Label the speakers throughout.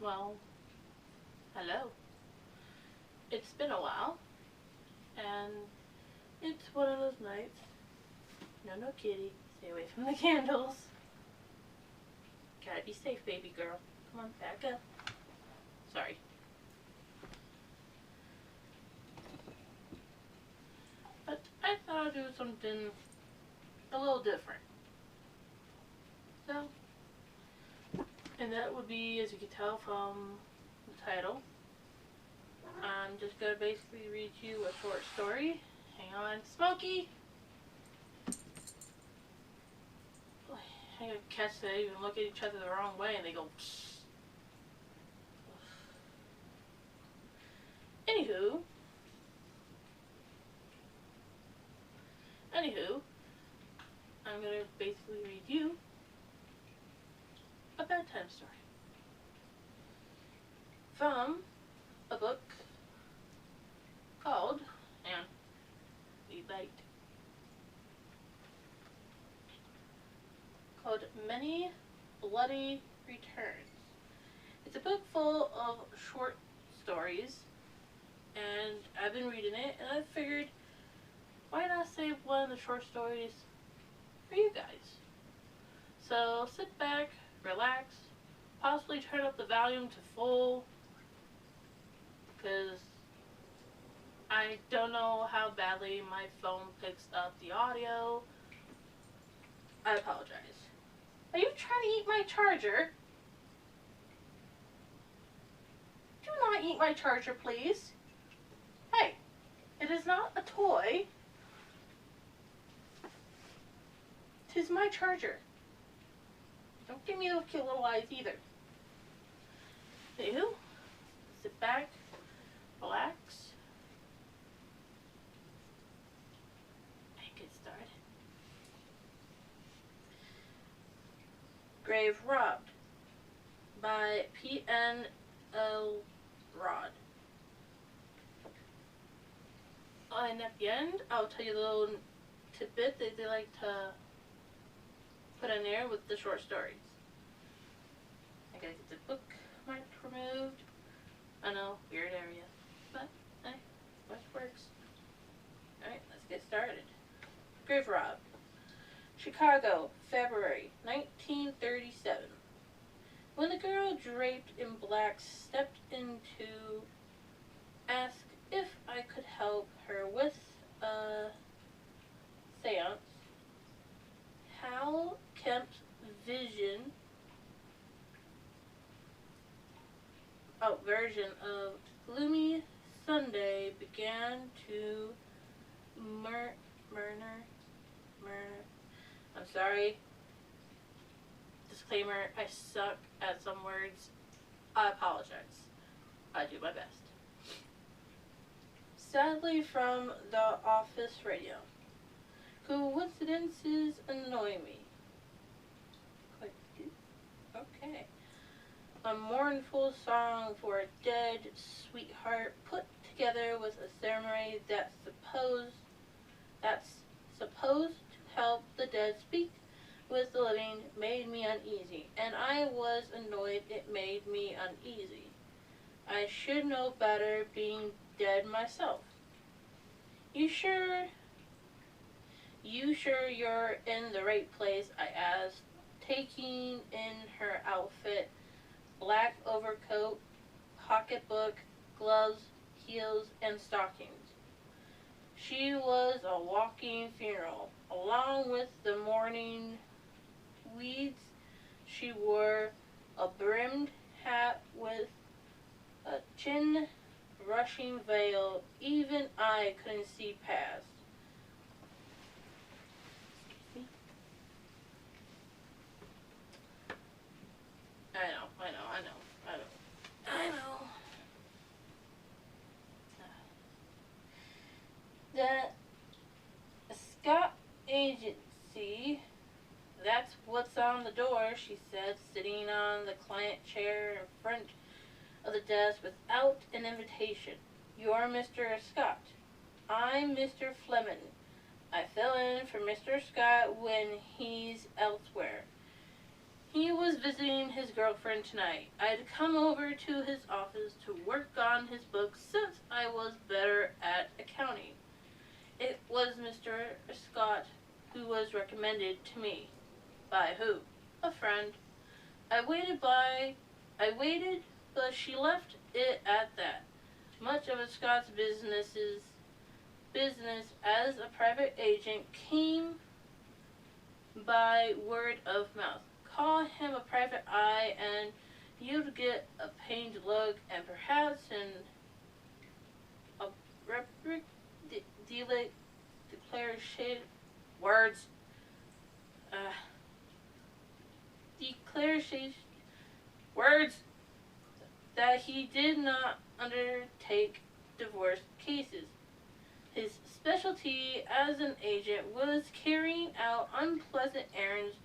Speaker 1: Well, hello. It's been a while, and it's one of those nights. No, kitty. Stay away from the candles. Gotta be safe, baby girl. Come on, back up. Sorry. But I thought I'd do something a little different. So, and that would be, as you can tell from the title, I'm just going to basically read you a short story. Hang on, Smokey! I got cats that even look at each other the wrong way and they go psst. Anywho, I'm going to basically read you a bedtime story from a book called, and we bite, called Many Bloody Returns. It's a book full of short stories, and I've been reading it, and I figured, why not save one of the short stories for you guys? So sit back, relax, possibly turn up the volume to full, because I don't know how badly my phone picks up the audio. I apologize. Are you trying to eat my charger? Do not eat my charger, please. Hey, it is not a toy. 'Tis my charger. Don't give me those cute little eyes either. Anywho, sit back, relax, and get started. Grave Robbed by P.N.L. Rod. And at the end, I'll tell you a little tidbit that they like to put in there with the short stories. I gotta get the bookmark removed. I know, weird area, but hey, what works. Alright, let's get started. Grave Robbed. Chicago, February 1937. When the girl draped in black stepped in to ask if I could help her with a seance, Hal Kemp's version of Gloomy Sunday began to I'm sorry. Disclaimer, I suck at some words. I apologize. I do my best. Sadly from the office radio. Coincidences annoy me. Okay. A mournful song for a dead sweetheart put together with a ceremony that's supposed to help the dead speak with the living made me uneasy, and I was annoyed it made me uneasy. I should know better being dead myself. You sure you're in the right place? I asked, taking in her outfit, black overcoat, pocketbook, gloves, heels, and stockings. She was a walking funeral. Along with the mourning weeds, she wore a brimmed hat with a chin-brushing veil even I couldn't see past. I know. The Scott Agency, that's what's on the door, she said, sitting on the client chair in front of the desk without an invitation. You're Mr. Scott. I'm Mr. Fleming. I fill in for Mr. Scott when he's elsewhere. He was visiting his girlfriend tonight. I'd come over to his office to work on his book since I was better at accounting. It was Mr. Scott who was recommended to me. By who? A friend. I waited, but she left it at that. Much of Scott's business as a private agent came by word of mouth. Call him a private eye and you'd get a pained look and perhaps an abrupt declaration words declaration words that he did not undertake divorce cases. His specialty as an agent was carrying out unpleasant errands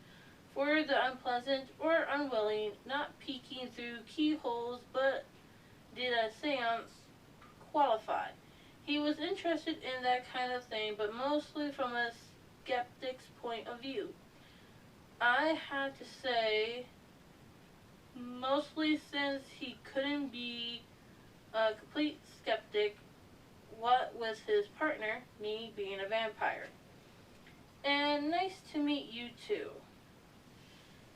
Speaker 1: for the unpleasant or unwilling, not peeking through keyholes, but did a seance qualify? He was interested in that kind of thing, but mostly from a skeptic's point of view. I had to say, mostly since he couldn't be a complete skeptic, what with his partner, me being a vampire. And nice to meet you too.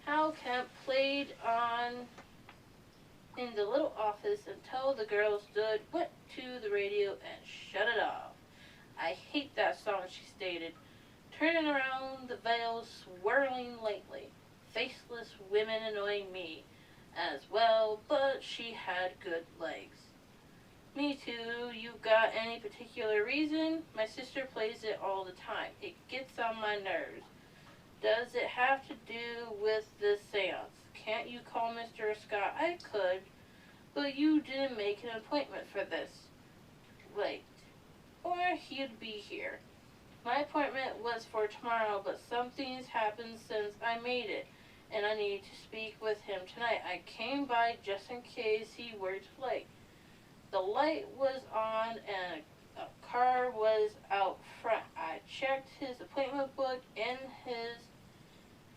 Speaker 1: Hal Kemp played on in the little office until the girl went to the radio and shut it off. I hate that song, she stated, turning around the veil swirling lately. Faceless women annoying me as well, but she had good legs. Me too. You got any particular reason? My sister plays it all the time. It gets on my nerves. Does it have to do with this seance? Can't you call Mr. Scott? I could, but you didn't make an appointment for this. Wait, or he'd be here. My appointment was for tomorrow, but something's happened since I made it, and I need to speak with him tonight. I came by just in case he worked late. The light was on and a car was out front. I checked his appointment book in his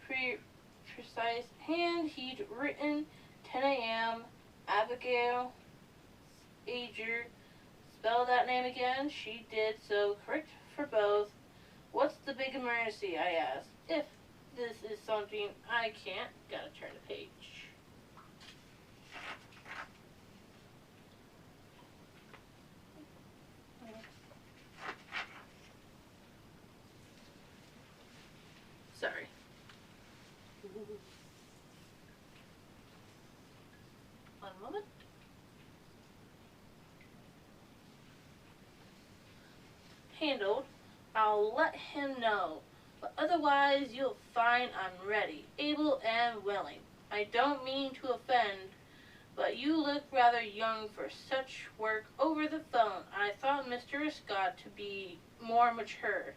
Speaker 1: precise hand. He'd written 10 a.m. Abigail Ager. Spell that name again. She did so, correct for both. What's the big emergency? I asked. If this is something I can't, gotta turn the page. Sorry. One moment. Handled. I'll let him know. But otherwise, you'll find I'm ready, able, and willing. I don't mean to offend, but you look rather young for such work over the phone. I thought Mr. Scott to be more mature.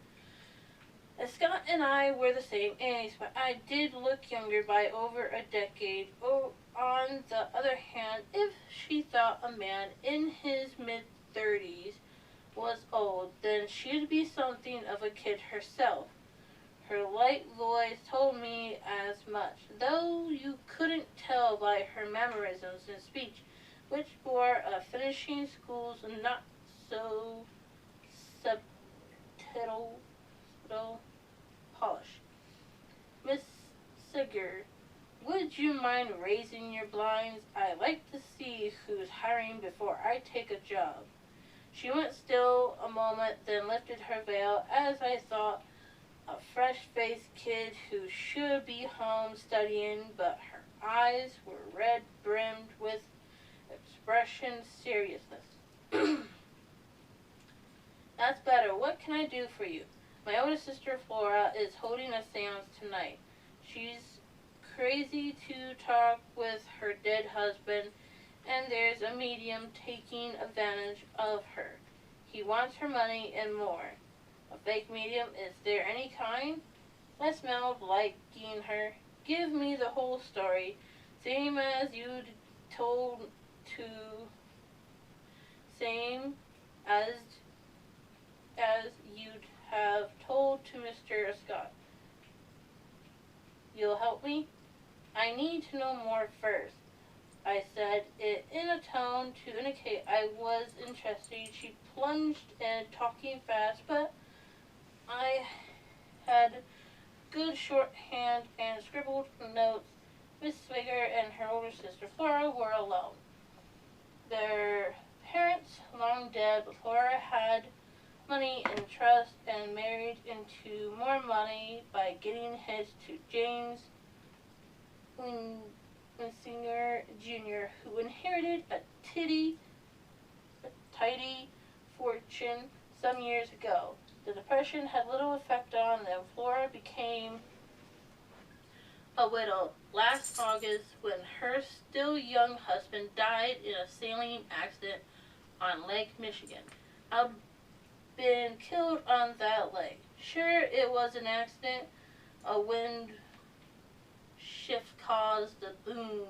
Speaker 1: Scott and I were the same age, but I did look younger by over a decade. Oh, on the other hand, if she thought a man in his mid-30s was old, then she'd be something of a kid herself. Her light voice told me as much, though you couldn't tell by her mannerisms and speech, which bore a finishing school's not so subtle polish. Miss Sigurd, would you mind raising your blinds? I like to see who's hiring before I take a job. She went still a moment, then lifted her veil, as I thought, a fresh-faced kid who should be home studying, but her eyes were red-brimmed with expression seriousness. That's better. What can I do for you? My older sister Flora is holding a seance tonight. She's crazy to talk with her dead husband, and there's a medium taking advantage of her. He wants her money and more. A fake medium? Is there any kind? I smelled liking her. Give me the whole story, same as you'd told to, same as you'd have told to Mr. Scott. You'll help me? I need to know more first, I said it in a tone to indicate I was interested. She plunged in, talking fast, but I had good shorthand and scribbled notes. Miss Swigger and her older sister Flora were alone. Their parents, long dead, but Flora had money in trust and married into more money by getting hitched to James Winsinger Jr., who inherited a tidy fortune some years ago. The Depression had little effect on them. Flora became a widow last August when her still young husband died in a sailing accident on Lake Michigan. I'd been killed on that lake. Sure, it was an accident. A wind shift caused the boom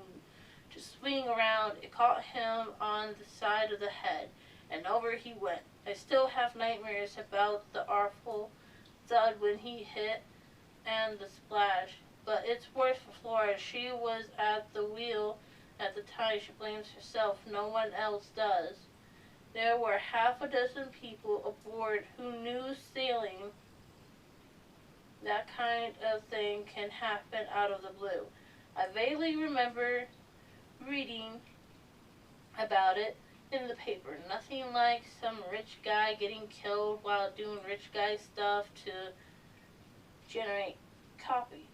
Speaker 1: to swing around. It caught him on the side of the head, and over he went. I still have nightmares about the awful thud when he hit and the splash. But it's worse for Flora. She was at the wheel at the time. She blames herself. No one else does. There were half a dozen people aboard who knew sailing. That kind of thing can happen out of the blue. I vaguely remember reading about it in the paper. Nothing like some rich guy getting killed while doing rich guy stuff to generate copy.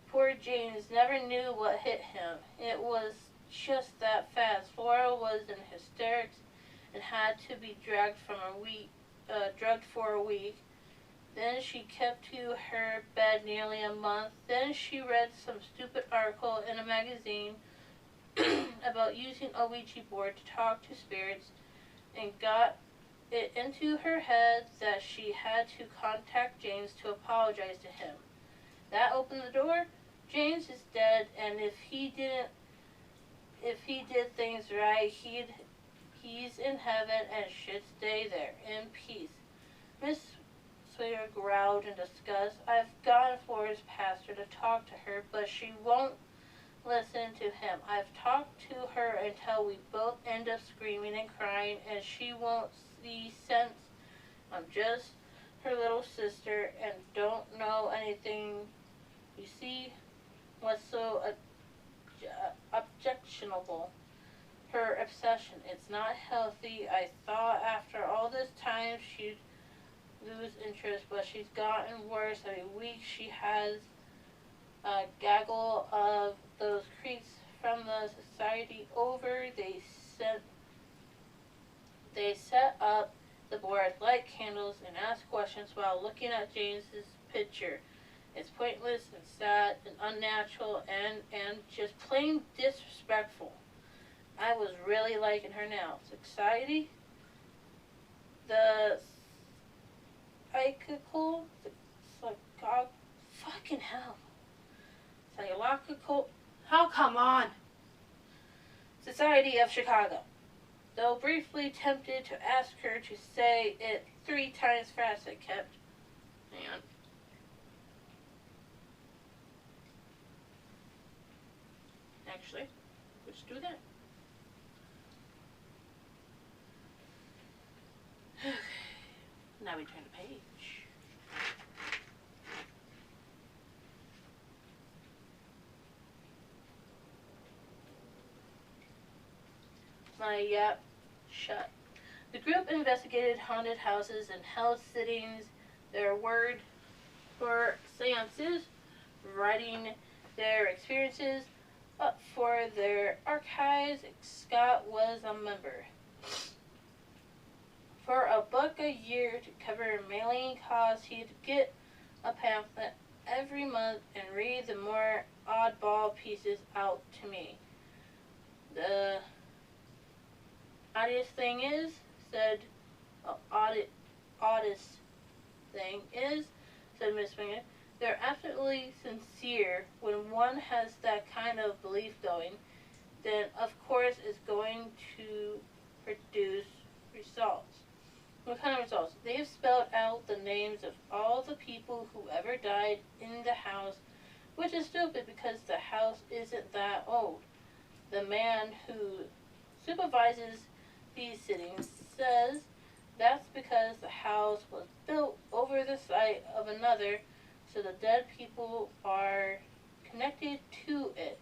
Speaker 1: Poor James never knew what hit him. It was just that fast. Flora was in hysterics and had to be drugged for a week. Then she kept to her bed nearly a month. Then she read some stupid article in a magazine about using a Ouija board to talk to spirits and got it into her head that she had to contact James to apologize to him. That opened the door. James is dead, and if he did things right, he's in heaven and should stay there in peace. Miss Swigger growled in disgust. I've gotten Flora's pastor to talk to her, but she won't listen to him. I've talked to her until we both end up screaming and crying, and she won't see sense. I'm just her little sister and don't know anything. You see what's so objectionable? Her obsession. It's not healthy. I thought after all this time she'd lose interest, but she's gotten worse. Every week she has a gaggle of those creeps from the society over. They set up the board, light candles, and ask questions while looking at James's picture. It's pointless and sad and unnatural and just plain disrespectful. I was really liking her now. Society? The psychical? Fucking hell. Psychological? Oh, come on! Society of Chicago. Though briefly tempted to ask her to say it 3 times fast, I kept. Hang on. Actually, let's do that. Okay. Now we turn the page. My yap shut. The group investigated haunted houses and held sittings. Their word for seances, writing their experiences up for their archives. Scott was a member. For $1 a year to cover mailing costs, he'd get a pamphlet every month and read the more oddball pieces out to me. The oddest thing is, said Miss Winger, they're absolutely sincere. When one has that kind of belief going, then of course it's going to produce results. What kind of results? They've spelled out the names of all the people who ever died in the house which is stupid because the house isn't that old. The man who supervises these sittings says that's because the house was built over the site of another, so the dead people are connected to it.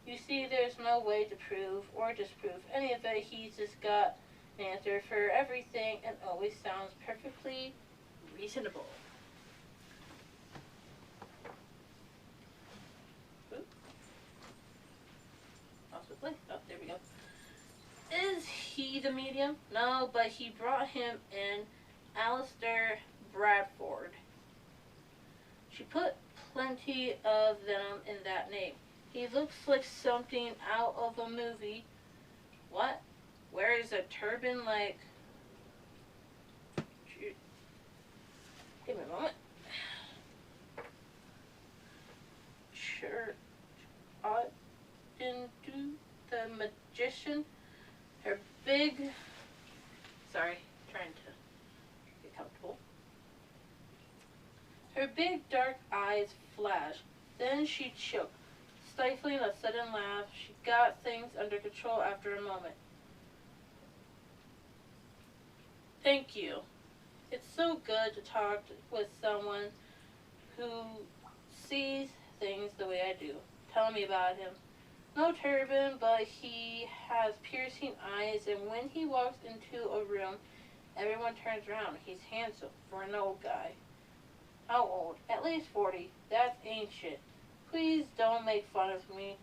Speaker 1: You see, there's no way to prove or disprove any of it. He's just got an answer for everything and always sounds perfectly reasonable. Oh, there we go. Is he the medium? No, but he brought him in, Alistair Bradford. She put plenty of venom in that name. He looks like something out of a movie. What? Wears a turban like... Give me a moment. Sure. Didn't do the magician. Her big... Sorry, trying to get comfortable. Her big dark eyes flashed. Then she choked, stifling a sudden laugh. She got things under control after a moment. Thank you. It's so good to talk with someone who sees things the way I do. Tell me about him. No turban, but he has piercing eyes, and when he walks into a room, everyone turns around. He's handsome for an old guy. How old? At least 40. That's ancient. Please don't make fun of me.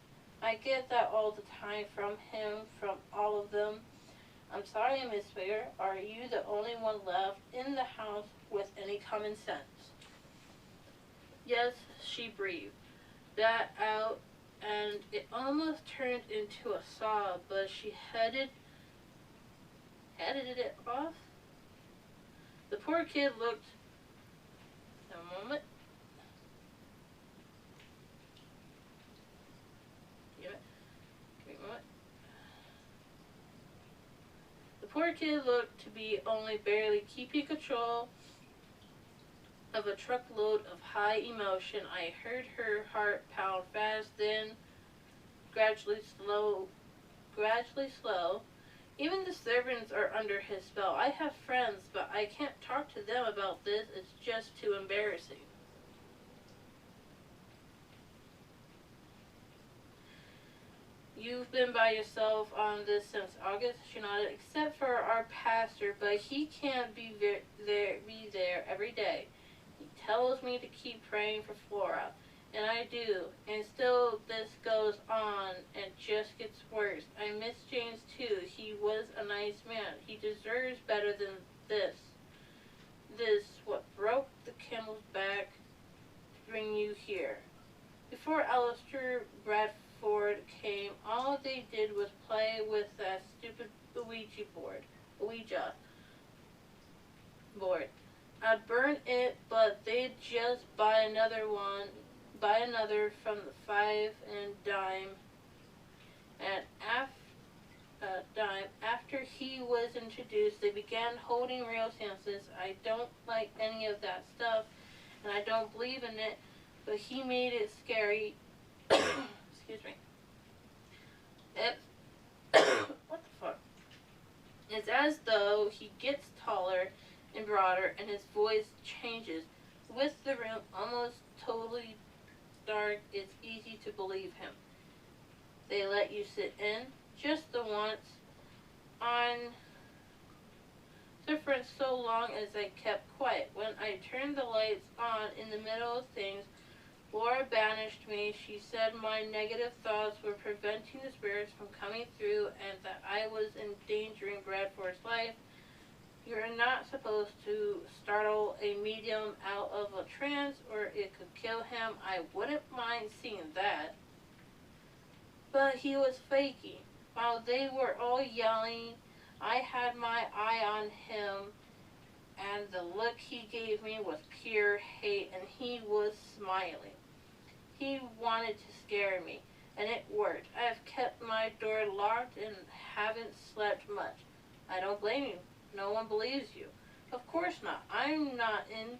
Speaker 1: I get that all the time from him, from all of them. I'm sorry, Miss Fair. Are you the only one left in the house with any common sense? Yes, she breathed that out, and it almost turned into a sob, but she headed it off. The poor kid looked... A moment. Give me a moment. The poor kid looked to be only barely keeping control of a truckload of high emotion. I heard her heart pound fast, then gradually slow. Even the servants are under his spell. I have friends, but I can't talk to them about this. It's just too embarrassing. You've been by yourself on this since August? She nodded. Except for our pastor, but he can't be there every day. He tells me to keep praying for Flora, and I do. And still this goes on and just gets worse. I miss James too. He was a nice man. He deserves better than this. What broke the camel's back to bring you here. Before Alistair Bradford came, all they did was play with that stupid Ouija board. I'd burn it, but they'd just buy another from the 5 and dime. And after he was introduced, they began holding real seances. I don't like any of that stuff, and I don't believe in it, but he made it scary. Excuse me. What the fuck? It's as though he gets taller and broader, and his voice changes. With the room almost totally dark, it's easy to believe him. They let you sit in, just the once, on different so long as I kept quiet. When I turned the lights on in the middle of things, Laura banished me. She said my negative thoughts were preventing the spirits from coming through and that I was endangering Bradford's life. You're not supposed to startle a medium out of a trance or it could kill him. I wouldn't mind seeing that. But he was faking. While they were all yelling, I had my eye on him, and the look he gave me was pure hate, and he was smiling. He wanted to scare me, and it worked. I have kept my door locked and haven't slept much. I don't blame you. No one believes you. Of course not. I'm not in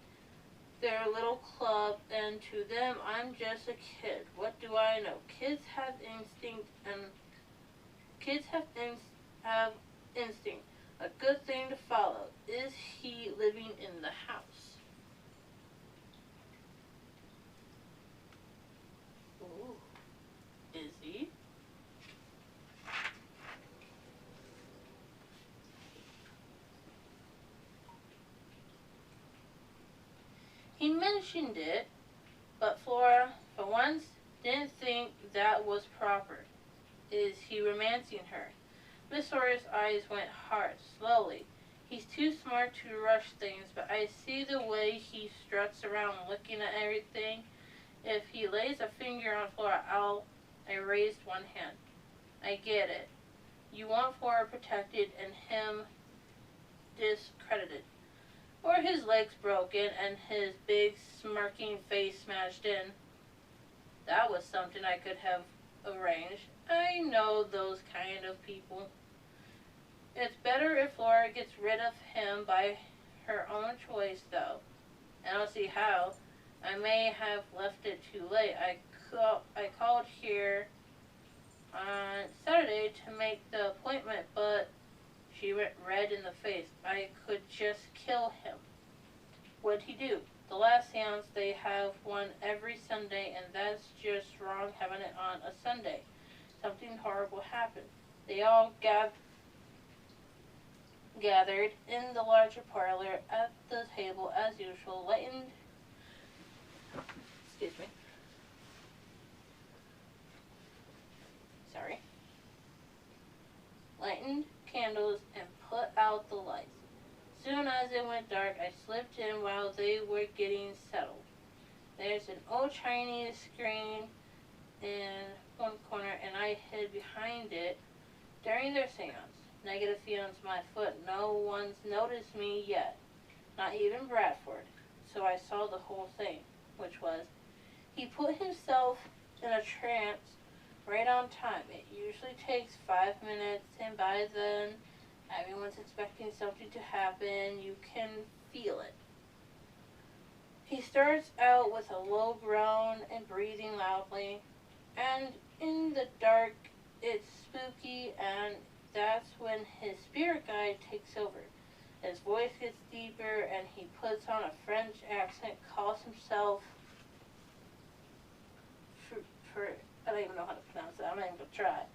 Speaker 1: their little club, and to them I'm just a kid. What do I know? Kids have instinct, and kids have instinct. A good thing to follow. Is he living in the house? Ooh, is he? He mentioned it, but Flora, for once, didn't think that was proper. Is he romancing her? Miss Sawyer's eyes went hard, slowly. He's too smart to rush things, but I see the way he struts around looking at everything. If he lays a finger on Flora, I raised one hand. I get it. You want Flora protected and him discredited. Or his legs broken and his big smirking face smashed in. That was something I could have arranged. I know those kind of people. It's better if Flora gets rid of him by her own choice, though. I don't see how. I may have left it too late. I called here on Saturday to make the appointment, but she went red in the face. I could just kill him. What'd he do? The last seance, they have one every Sunday, and that's just wrong having it on a Sunday. Something horrible happened. They all gathered in the larger parlor at the table as usual, lightened candles and put out the lights. Soon as it went dark, I slipped in while they were getting settled. There's an old Chinese screen in one corner, and I hid behind it during their seance. Negative feelings my foot. No one's noticed me yet, not even Bradford. So I saw the whole thing, which was, he put himself in a trance right on time. It usually takes 5 minutes, and by then, everyone's expecting something to happen. You can feel it. He starts out with a low groan and breathing loudly, and in the dark, it's spooky, and that's when his spirit guide takes over. His voice gets deeper, and he puts on a French accent, calls himself I don't even know how to pronounce it. I'm not even going to try.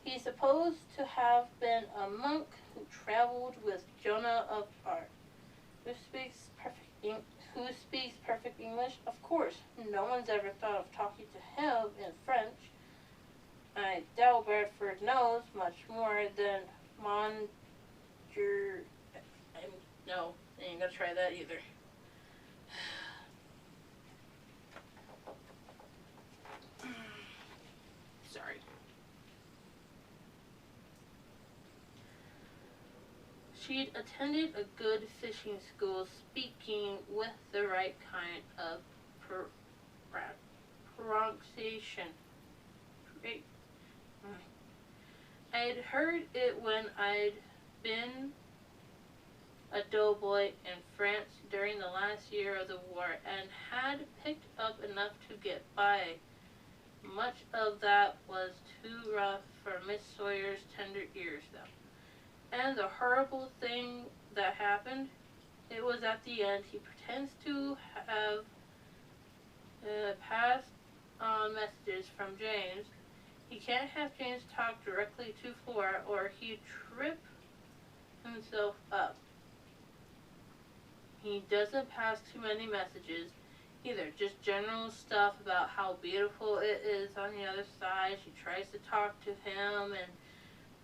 Speaker 1: He's supposed to have been a monk who traveled with Jonah of Arc. Who speaks perfect English? Of course. No one's ever thought of talking to him in French. I doubt Bradford knows much more than No, I ain't gonna try that either. Sorry. She'd attended a good fishing school, speaking with the right kind of pronunciation. I'd heard it when I'd been a doughboy in France during the last year of the war, and had picked up enough to get by. Much of that was too rough for Miss Sawyer's tender ears, though. And the horrible thing that happened, it was at the end. He pretends to have passed on messages from James. He can't have James talk directly to Flora, or he'd trip himself up. He doesn't pass too many messages either, just general stuff about how beautiful it is on the other side. She tries to talk to him and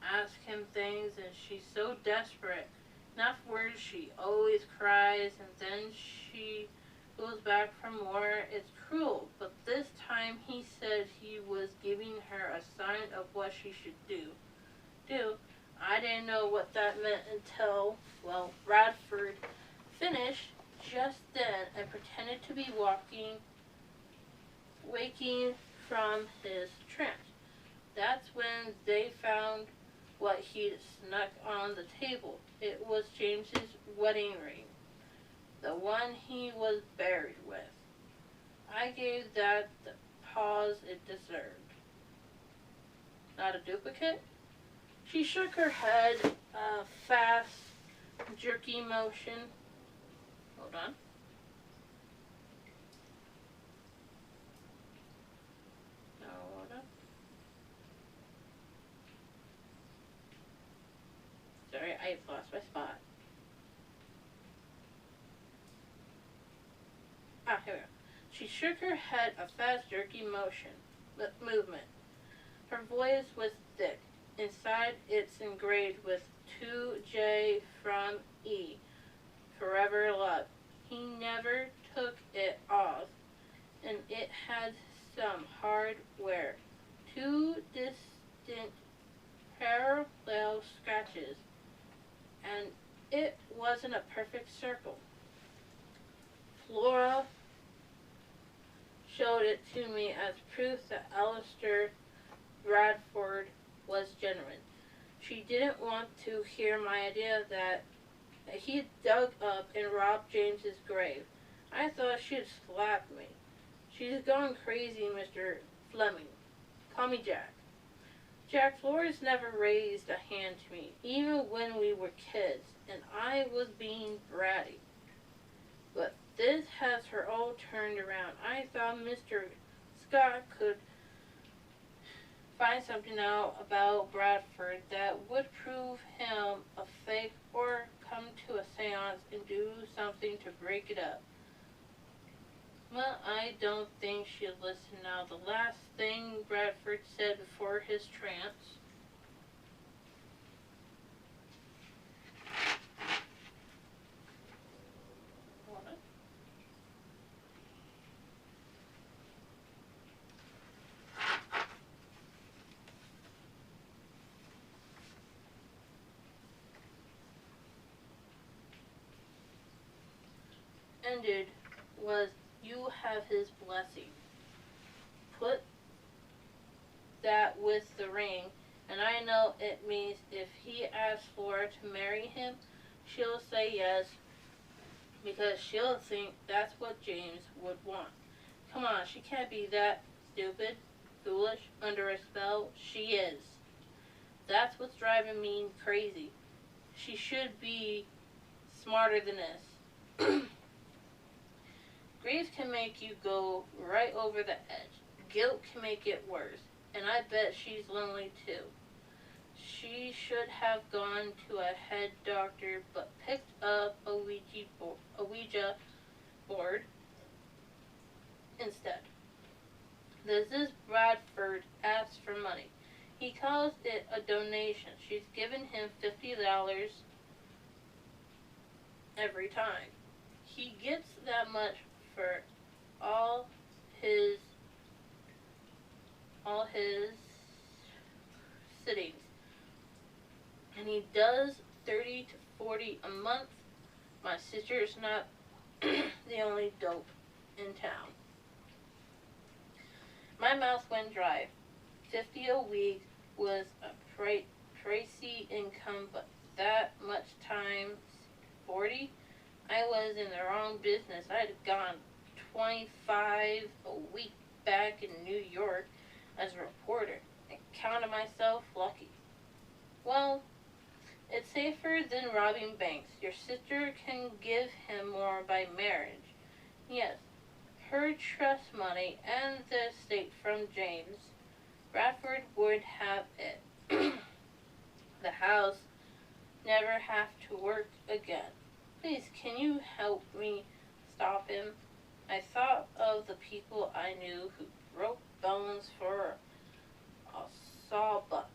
Speaker 1: ask him things, and she's so desperate. Not for words, she always cries, and then she goes back for more. It's cruel, but this time he said he was giving her a sign of what she should do. I didn't know what that meant until, well, Bradford finished just then and pretended to be waking from his trance. That's when they found what he'd snuck on the table. It was James's wedding ring. the one he was buried with. I gave that the pause it deserved. Not a duplicate? She shook her head, a fast, jerky motion. Hold on. No, hold on. Sorry, I've lost my spot. Ah, here we go. She shook her head, a fast, jerky movement. Her voice was thick. Inside, it's engraved with 2J from E, forever love. He never took it off, and it had some hardware. Two distant parallel scratches, and it wasn't a perfect circle. Flora showed it to me as proof that Alistair Bradford was genuine. She didn't want to hear my idea that he dug up and robbed James's grave. I thought she'd slap me. She's going crazy, Mr. Fleming. Call me Jack. Jack, Flores never raised a hand to me, even when we were kids, and I was being bratty. But this has her all turned around. I thought Mr. Scott could find something out about Bradford that would prove him a fake or come to a seance and do something to break it up. Well, I don't think she'll listen now. The last thing Bradford said before his trance. Ended was, you have his blessing. Put that with the ring, and I know it means if he asks Flora to marry him, she'll say yes, because she'll think that's what James would want. Come on, she can't be that stupid, foolish, under a spell. She is. That's what's driving me crazy. She should be smarter than this. Grief can make you go right over the edge. Guilt can make it worse. And I bet she's lonely too. She should have gone to a head doctor, but picked up a Ouija board instead. This Bradford asks for money. He calls it a donation. She's given him $50 every time. He gets that much for all his sittings, and he does 30 to 40 a month. My sister's not the only dope in town. My mouth went dry. 50 a week was a pricey income, but that much times 40, I was in the wrong business. I'd gone 25 a week back in New York as a reporter. I counted myself lucky. Well, it's safer than robbing banks. Your sister can give him more by marriage. Yes, her trust money and the estate from James. Bradford would have it. The house never have to work again. Please, can you help me stop him? I thought of the people I knew who broke bones for a sawbuck,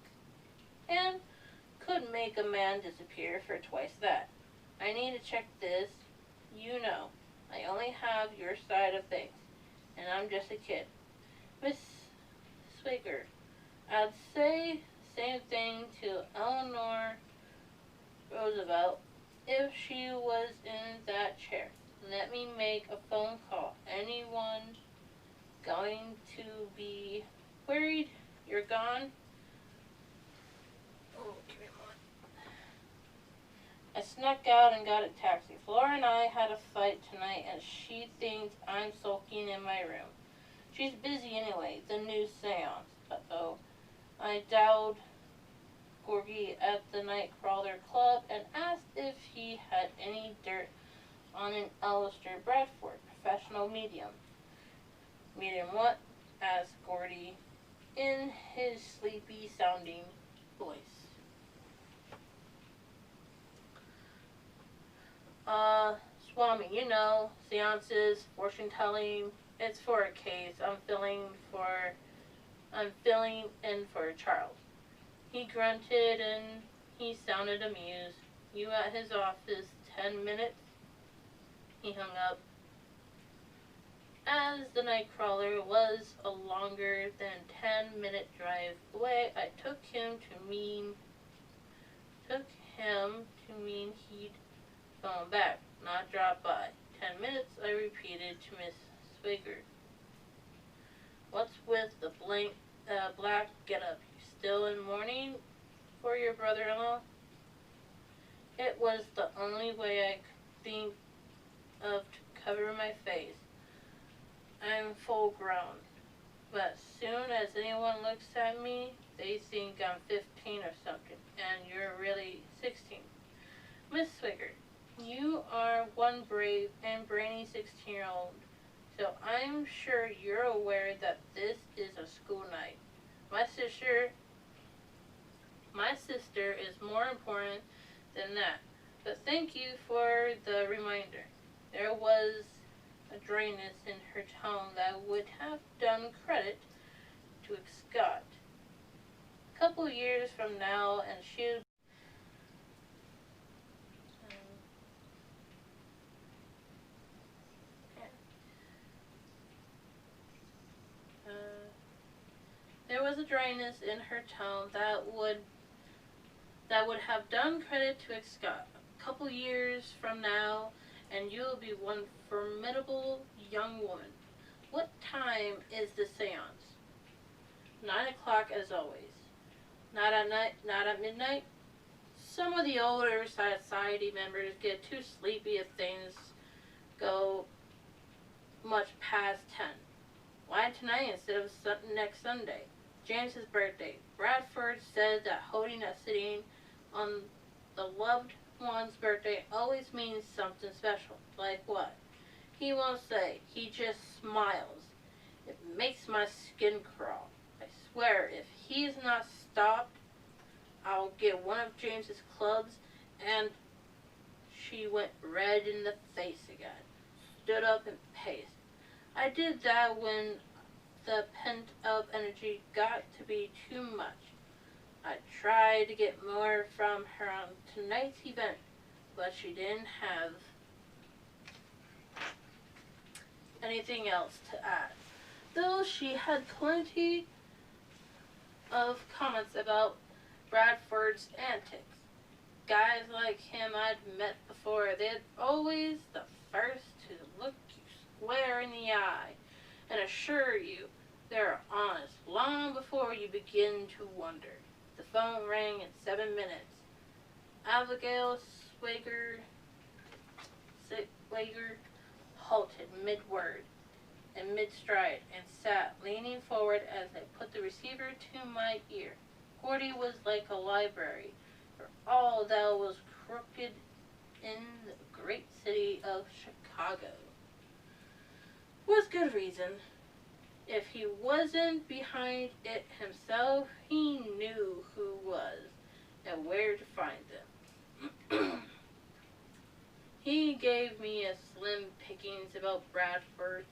Speaker 1: and could make a man disappear for twice that. I need to check this. You know, I only have your side of things, and I'm just a kid. Miss Swigger, I'd say the same thing to Eleanor Roosevelt if she was in that chair. Let me make a phone call. Anyone going to be worried you're gone? Oh, give me a moment. snuck out and got a taxi. Flora and I had a fight tonight, and she thinks I'm sulking in my room. She's busy anyway, the new seance. Uh-oh. I dialed Gorgie at the Nightcrawler Club and asked if he had any dirt on an Alistair Bradford, professional medium. Medium what? Asked Gordy in his sleepy-sounding voice. Swami, you know, seances, fortune-telling. It's for a case. I'm filling in for Charles. He grunted and he sounded amused. You at his office 10 minutes? He hung up. As the Nightcrawler was a longer than 10-minute drive away, I took him to mean he'd phone back, not drop by. 10 minutes, I repeated to Miss Swigert. What's with the black get-up? You still in mourning for your brother-in-law? It was the only way I could think of to cover my face. I'm full grown, but as soon as anyone looks at me, they think I'm 15 or something, and you're really 16. Miss Swigert, you are one brave and brainy 16-year-old, so I'm sure you're aware that this is a school night. My sister is more important than that, but thank you for the reminder. There was a dryness in her tone that would have done credit to a Scot. A couple years from now, and she'll there was a dryness in her tone that would have done credit to a Scot. A couple years from now, and you'll be one formidable young woman. What time is the seance? 9 o'clock as always. Not at night, not at midnight? Some of the older society members get too sleepy if things go much past 10. Why tonight instead of next Sunday? James's birthday. Bradford said that holding a sitting on the loved one's birthday always means something special. Like what? He won't say. He just smiles. It makes my skin crawl. I swear, if he's not stopped, I'll get one of James's clubs. And she went red in the face again. Stood up and paced. I did that when the pent-up energy got to be too much. I tried to get more from her on tonight's event, but she didn't have anything else to add, though she had plenty of comments about Bradford's antics. Guys like him I'd met before, they're always the first to look you square in the eye and assure you they're honest long before you begin to wonder. The phone rang in 7 minutes. Abigail Swigert halted mid-word and mid-stride and sat leaning forward as I put the receiver to my ear. Gordy was like a library, for all that was crooked in the great city of Chicago. With good reason. If he wasn't behind it himself, he knew who was and where to find them. He gave me a slim pickings about Bradford,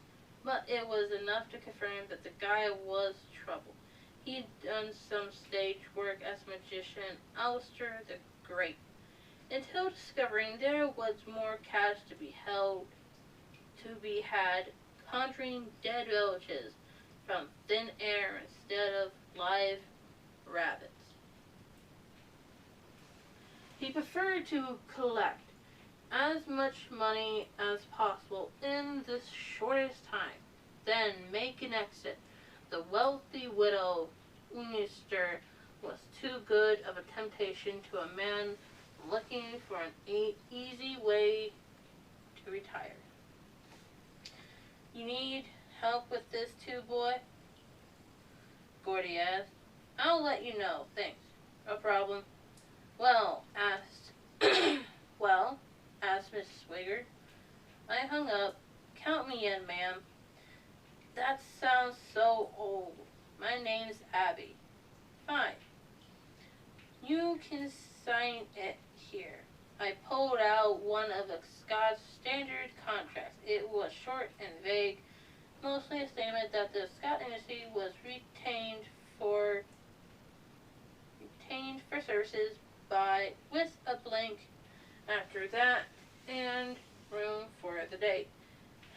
Speaker 1: but it was enough to confirm that the guy was trouble. He'd done some stage work as magician Alistair the Great, until discovering there was more cash to be had, conjuring dead relatives from thin air instead of live rabbits. He preferred to collect as much money as possible in the shortest time, then make an exit. The wealthy widow Unister was too good of a temptation to a man looking for an easy way to retire. You need help with this too, boy? Gordy asked. I'll let you know, thanks. No problem. Well, asked Mrs. Swigert. I hung up. Count me in, ma'am. That sounds so old. My name's Abby. Fine. You can sign it here. I pulled out one of Scott's standard contracts. It was short and vague, mostly a statement that the Scott Industry was retained for services with a blank after that and room for the date.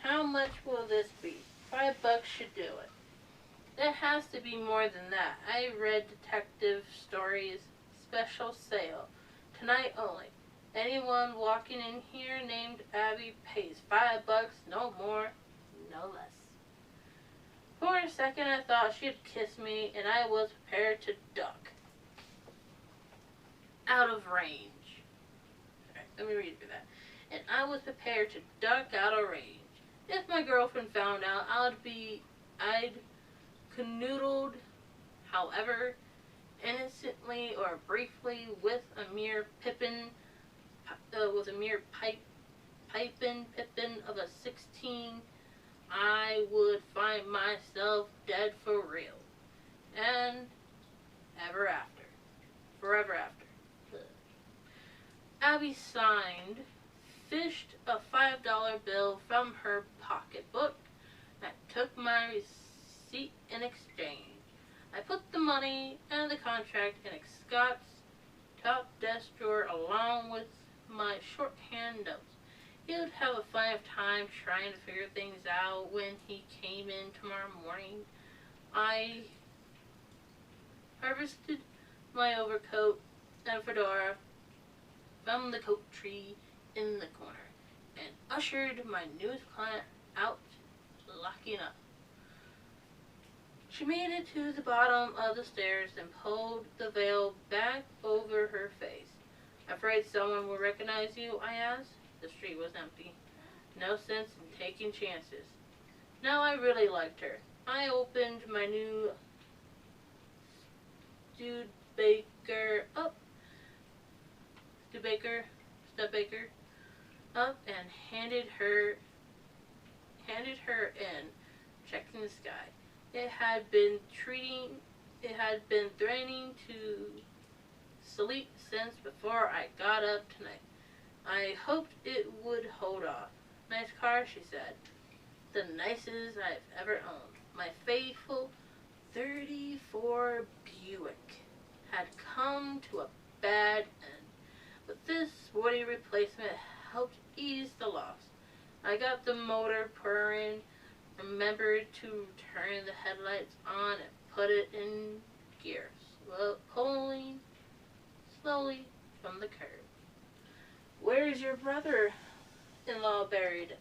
Speaker 1: How much will this be? $5 should do it. It has to be more than that. I read detective stories. Special sale. Tonight only. Anyone walking in here named Abby pays $5, no more, no less. For a second I thought she'd kiss me and I was prepared to duck. Out of range. Alright, let me read through that. And I was prepared to duck out of range. If my girlfriend found out, I'd canoodled, however, innocently or briefly with a mere pipin of a 16, I would find myself dead for real. And forever after. Abby signed, fished a $5 bill from her pocketbook, and took my receipt in exchange. I put the money and the contract in Scott's top desk drawer along with my shorthand notes. He would have a fine time trying to figure things out when he came in tomorrow morning. I harvested my overcoat and fedora from the coat tree in the corner and ushered my newest client out, locking up. She made it to the bottom of the stairs and pulled the veil back over her face. Afraid someone will recognize you, I asked. The street was empty. No sense in taking chances. Now I really liked her. I opened my new Studebaker up and handed her in, checking the sky. It had been threatening to sleep since before I got up tonight. I hoped it would hold off. Nice car, she said. The nicest I've ever owned. My faithful 34 Buick had come to a bad end, but this sporty replacement helped ease the loss. I got the motor purring, remembered to turn the headlights on and put it in gear, pulling slowly from the curb. Where's your brother-in-law buried?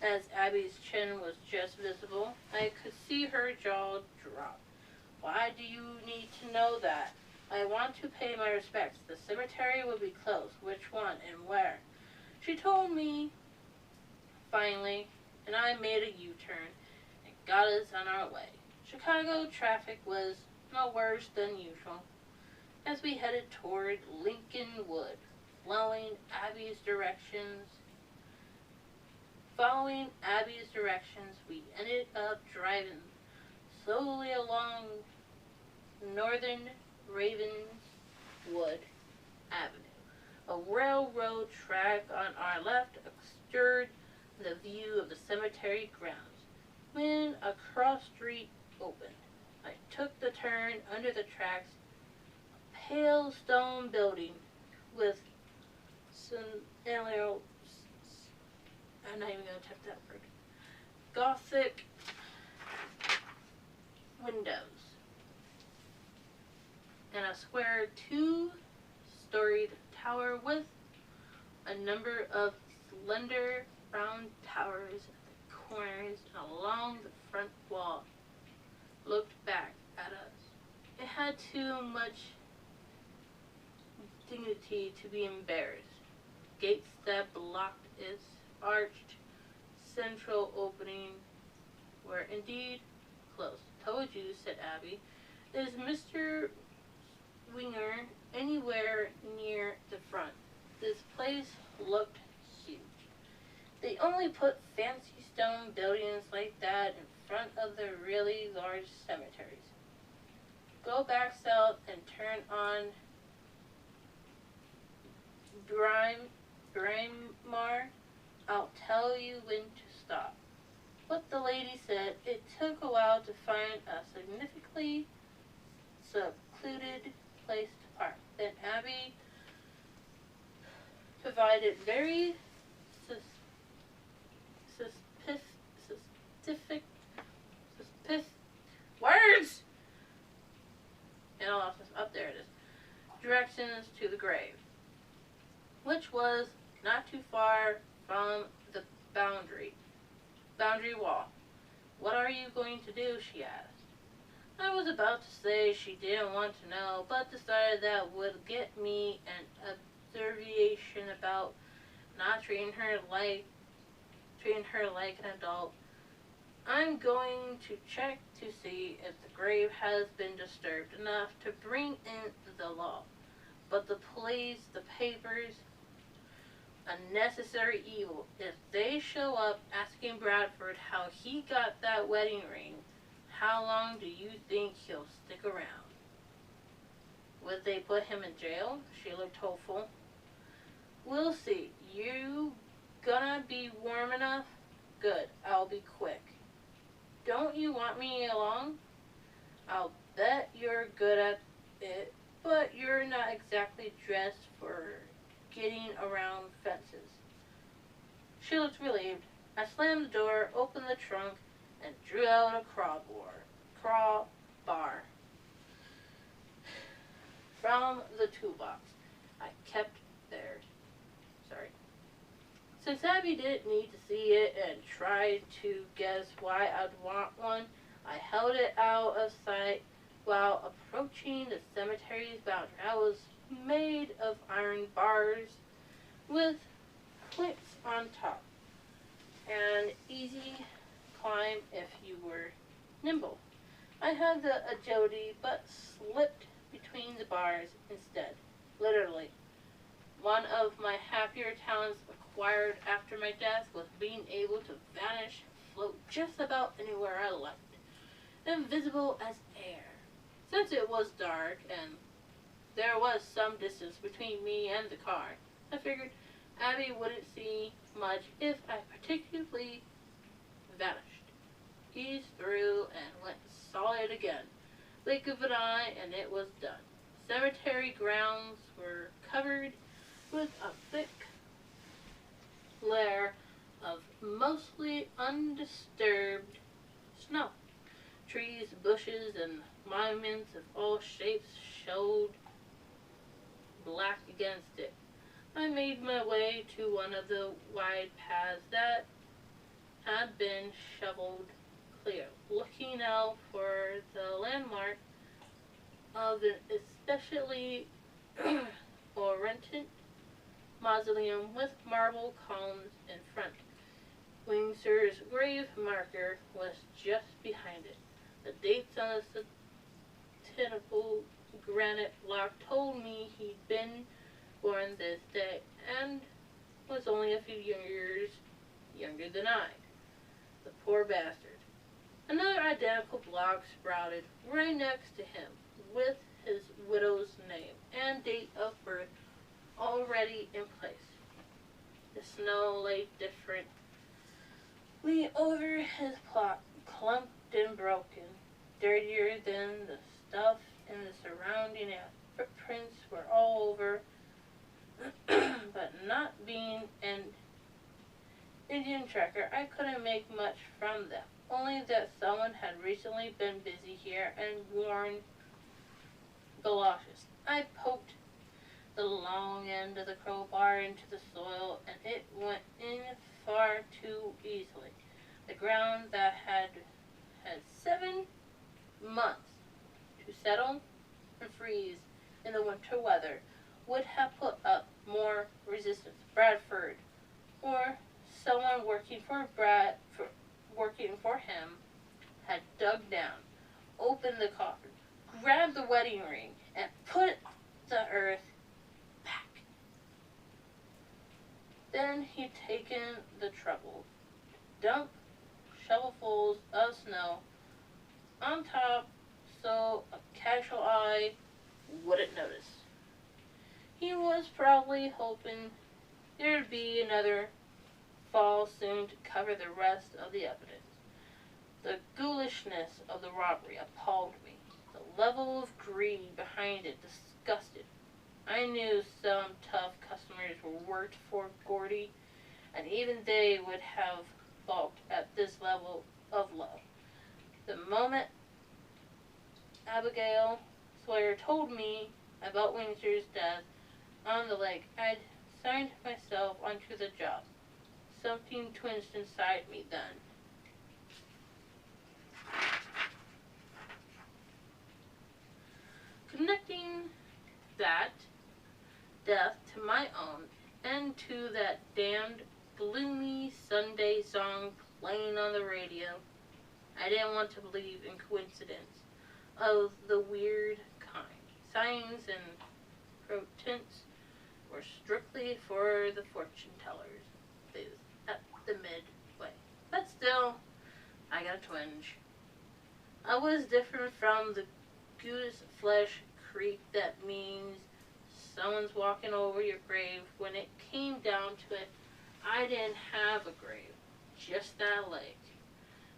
Speaker 1: As Abby's chin was just visible, I could see her jaw drop. Why do you need to know that? I want to pay my respects. The cemetery will be closed. Which one and where? She told me, finally, and I made a U-turn and got us on our way. Chicago traffic was no worse than usual as we headed toward Lincolnwood, following Abby's directions, we ended up driving slowly along northern Ravenswood Avenue. A railroad track on our left obscured the view of the cemetery grounds. When a cross street opened, I took the turn under the tracks, a pale stone building with I'm not even going to check that word. Gothic windows and a square 2-storied tower with a number of slender round towers at the corners and along the front wall looked back at us. It had too much dignity dignity to be embarrassed. Gates that blocked its arched central opening were indeed closed. Told you, said Abby. Is Mr. Winger anywhere near the front? This place looked huge. They only put fancy stone buildings like that in front of the really large cemeteries. Go back south and turn on Braemar. I'll tell you when to stop. What the lady said, it took a while to find a significantly secluded place to park. Then Abby provided very specific words! And I'll up there it is. Directions to the grave, which was not too far from the boundary wall. What are you going to do? She asked. I was about to say she didn't want to know, but decided that would get me an observation about not treating her like an adult. I'm going to check to see if the grave has been disturbed enough to bring in the law. But the police, the papers, a necessary evil. If they show up asking Bradford how he got that wedding ring, how long do you think he'll stick around? Would they put him in jail? She looked hopeful. We'll see. You gonna be warm enough? Good. I'll be quick. Don't you want me along? I'll bet you're good at it, but you're not exactly dressed for getting around fences. She looked relieved. I slammed the door, opened the trunk, and drew out a crowbar from the toolbox I kept there. Sorry. Since Abby didn't need to see it and tried to guess why I'd want one, I held it out of sight while approaching the cemetery's boundary. I was made of iron bars with clicks on top. An easy climb if you were nimble. I had the agility but slipped between the bars instead. Literally. One of my happier talents acquired after my death was being able to vanish and float just about anywhere I liked. Invisible as air. Since it was dark and there was some distance between me and the car, I figured Abby wouldn't see much if I particularly vanished. Eased through and went solid again. Blink of an eye and it was done. Cemetery grounds were covered with a thick layer of mostly undisturbed snow. Trees, bushes, and monuments of all shapes showed black against it. I made my way to one of the wide paths that had been shoveled clear, looking out for the landmark of an especially oriented mausoleum with marble columns in front. Wingser's grave marker was just behind it. The dates on the satirical granite block told me he'd been born this day and was only a few years younger than I. The poor bastard. Another identical block sprouted right next to him with his widow's name and date of birth already in place. The snow lay differently over his plot, clumped and broken, dirtier than the stuff in the surrounding air. Footprints were all over, but not being an Indian tracker, I couldn't make much from them. Only that someone had recently been busy here and worn galoshes. I poked the long end of the crowbar into the soil, and it went in far too easily. The ground that had 7 months to settle and freeze in the winter weather would have put up more resistance. Bradford, or someone working for him, had dug down, opened the coffin, grabbed the wedding ring, and put the earth back. Then he'd taken the trouble to dump shovelfuls of snow on top so a casual eye wouldn't notice. He was probably hoping there'd be another fall soon to cover the rest of the evidence. The ghoulishness of the robbery appalled me. The level of greed behind it disgusted. I knew some tough customers worked for Gordy, and even they would have balked at this level of love. The moment Abigail Sawyer told me about Windsor's death on the lake, I'd signed myself onto the job. Something twinged inside me then. Connecting that death to my own and to that damned gloomy Sunday song playing on the radio, I didn't want to believe in coincidence of the weird kind. Signs and portents were strictly for the fortune tellers at the midway. But still, I got a twinge. I was different from the goose flesh creep that means someone's walking over your grave. When it came down to it, I didn't have a grave, just that lake.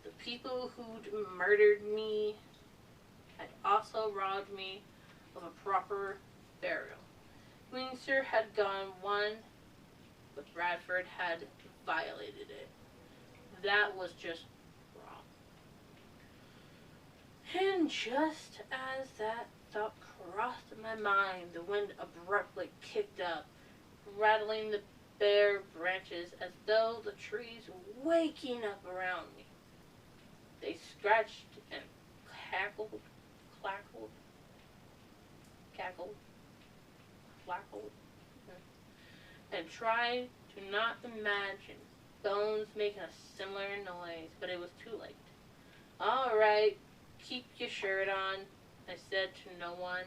Speaker 1: The people who'd murdered me had also robbed me of a proper burial. Windsor had gone one, but Bradford had violated it. That was just wrong. And just as that thought crossed my mind, the wind abruptly kicked up, rattling the bare branches as though the trees were waking up around me. They scratched and cackled, and tried to not imagine bones making a similar noise, but it was too late. "All right, keep your shirt on," I said to no one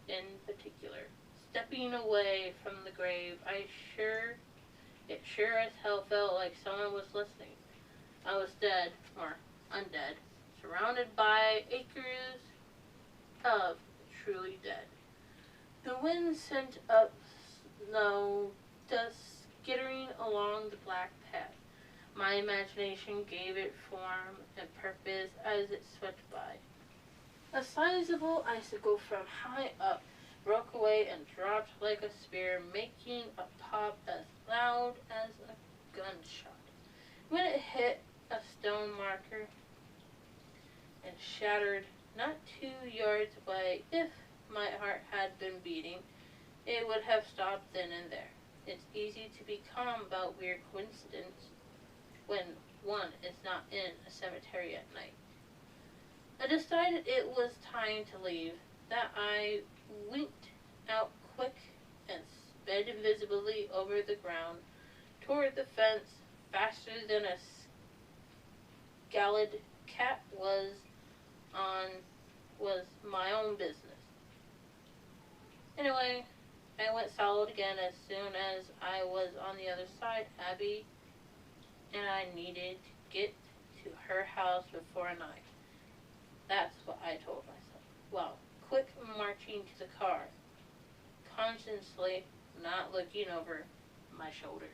Speaker 1: in particular. Stepping away from the grave, it sure as hell felt like someone was listening. I was dead, or undead, surrounded by acres of truly dead. The wind sent up snow dust skittering along the black path. My imagination gave it form and purpose as it swept by. A sizable icicle from high up broke away and dropped like a spear, making a pop as loud as a gunshot. When it hit a stone marker and shattered not 2 yards away, if my heart had been beating, it would have stopped then and there. It's easy to be calm about weird coincidence when one is not in a cemetery at night. I decided it was time to leave, that I winked out quick and sped invisibly over the ground toward the fence faster than a scalded cat was my own business. Anyway, I went solid again as soon as I was on the other side. Abby and I needed to get to her house before night. That's what I told myself. Well, quick marching to the car, consciously not looking over my shoulder.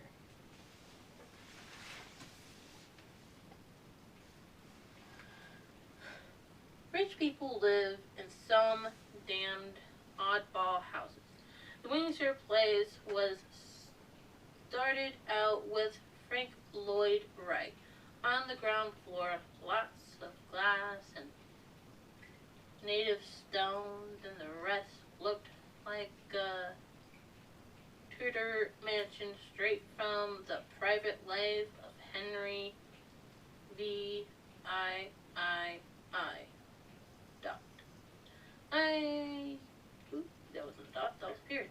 Speaker 1: Rich people live in some damned oddball houses. The Windsor place was started out with Frank Lloyd Wright. On the ground floor, lots of glass and native stones, and the rest looked like a Tudor mansion straight from the private life of Henry V. I. Dot. That wasn't a dot, that was a period.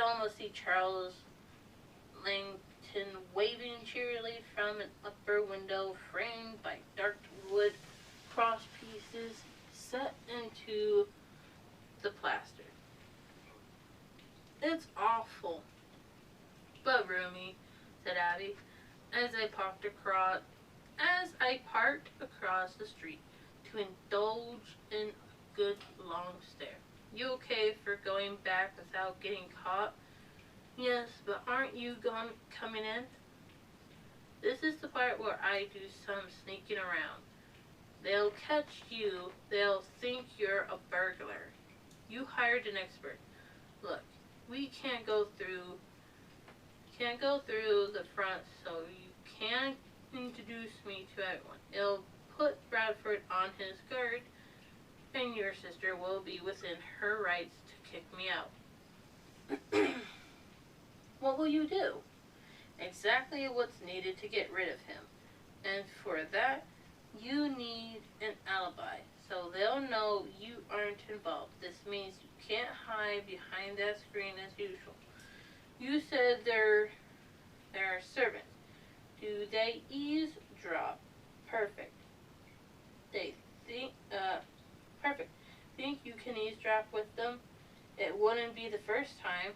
Speaker 1: almost see Charles Langton waving cheerily from an upper window framed by dark wood cross pieces set into the plaster. It's awful, but roomy, said Abby, as I parked across the street to indulge in a good long stare. You okay for going back without getting caught? Yes, but aren't you coming in? This is the part where I do some sneaking around. They'll catch you. They'll think you're a burglar. You hired an expert. Look, we can't go through the front, so you can't introduce me to everyone. It'll put Bradford on his guard, and your sister will be within her rights to kick me out. What will you do? Exactly what's needed to get rid of him. And for that, you need an alibi, so they'll know you aren't involved. This means you can't hide behind that screen as usual. You said they're servants. Do they eavesdrop? Perfect. They think, perfect. Think you can eavesdrop with them? It wouldn't be the first time.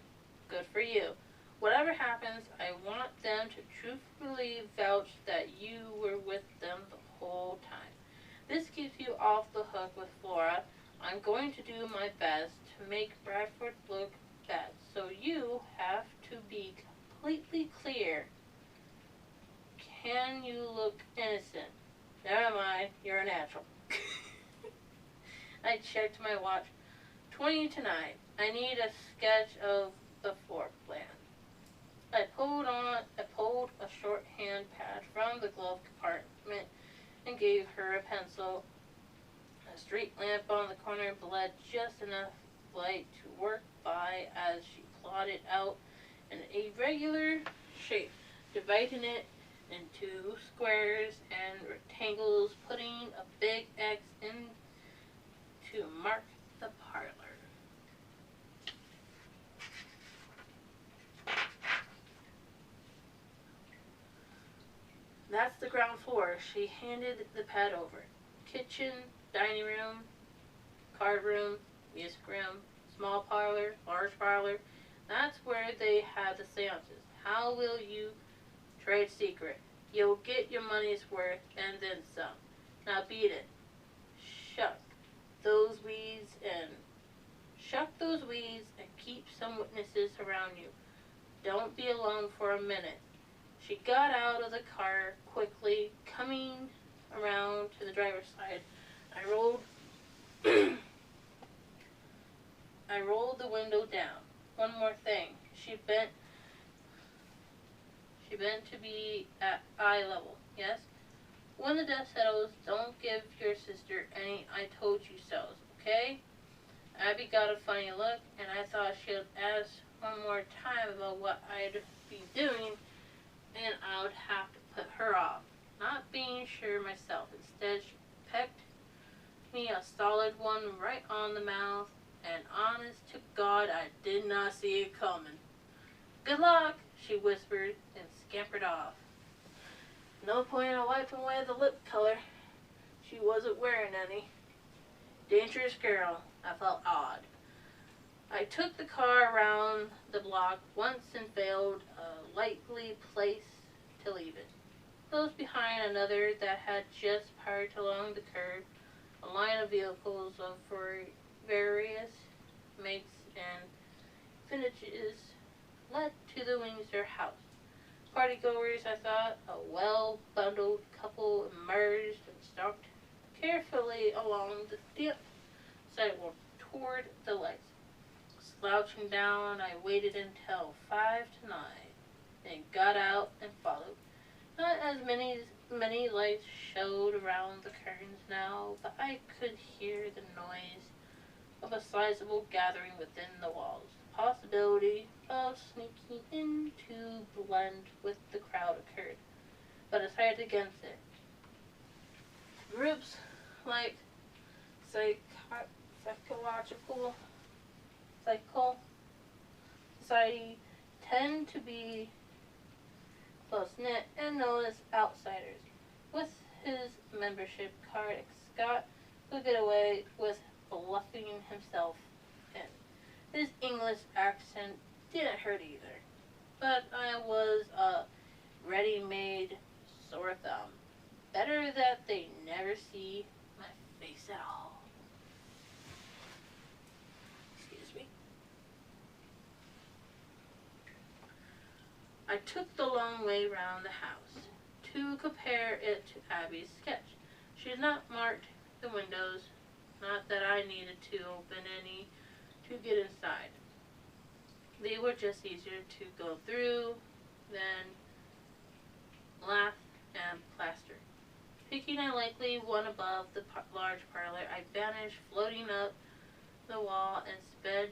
Speaker 1: Good for you. Whatever happens, I want them to truthfully vouch that you were with them the whole time. This keeps you off the hook with Flora. I'm going to do my best to make Bradford look bad, so you have to be completely clear. Can you look innocent? Never mind, you're a natural. I checked my watch. 20 to 9. I need a sketch of the floor plan. I pulled a shorthand pad from the glove compartment and gave her a pencil. A street lamp on the corner bled just enough light to work by as she plotted out an irregular shape, dividing it into squares and rectangles, putting a big X in to mark the parlor. That's the ground floor. She handed the pad over. Kitchen, dining room, card room, music room, small parlor, large parlor. That's where they have the seances. How will you trade secret? You'll get your money's worth and then some. Now beat it. Shuck those weeds and keep some witnesses around you. Don't be alone for a minute. She got out of the car quickly, coming around to the driver's side. I rolled the window down. One more thing. She bent to be at eye level. Yes? When the dust settles, don't give your sister any I told you so's, okay? Abby got a funny look, and I thought she'd ask one more time about what I'd be doing, and I would have to put her off, not being sure myself. Instead, she pecked me a solid one right on the mouth, and honest to God, I did not see it coming. Good luck, she whispered, and scampered off. No point in wiping away the lip color. She wasn't wearing any. Dangerous girl. I felt odd. I took the car around the block once and found a likely place to leave it. Close behind another that had just parked along the curb, a line of vehicles of various makes and finishes led to the Windsor house. Partygoers, I thought. A well-bundled couple emerged and stalked carefully along the damp sidewalk toward the lights. Slouching down, I waited until 5 to 9, then got out and followed. Not as many lights showed around the curtains now, but I could hear the noise of a sizable gathering within the walls. The possibility of sneaking in to blend with the crowd occurred, but I decided against it. Groups like society tend to be close-knit and known as outsiders. With his membership card, Scott could get away with bluffing himself in. His English accent didn't hurt either, but I was a ready-made sore thumb. Better that they never see my face at all. Excuse me. I took the long way round the house to compare it to Abby's sketch. She had not marked the windows, not that I needed to open any to get inside. They were just easier to go through than lath and plaster. Picking a likely one above the large parlor, I vanished, floating up the wall, and sped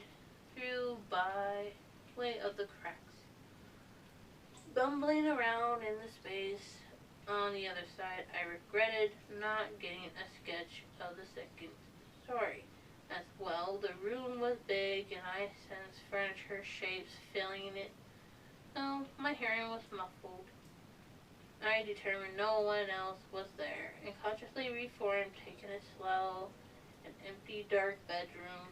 Speaker 1: through by way of the cracks. Bumbling around in the space on the other side, I regretted not getting a sketch of the second story. As well, the room was big, and I sensed furniture shapes filling it, though my hearing was muffled. I determined no one else was there, and consciously reformed, taking it slow, an empty, dark bedroom,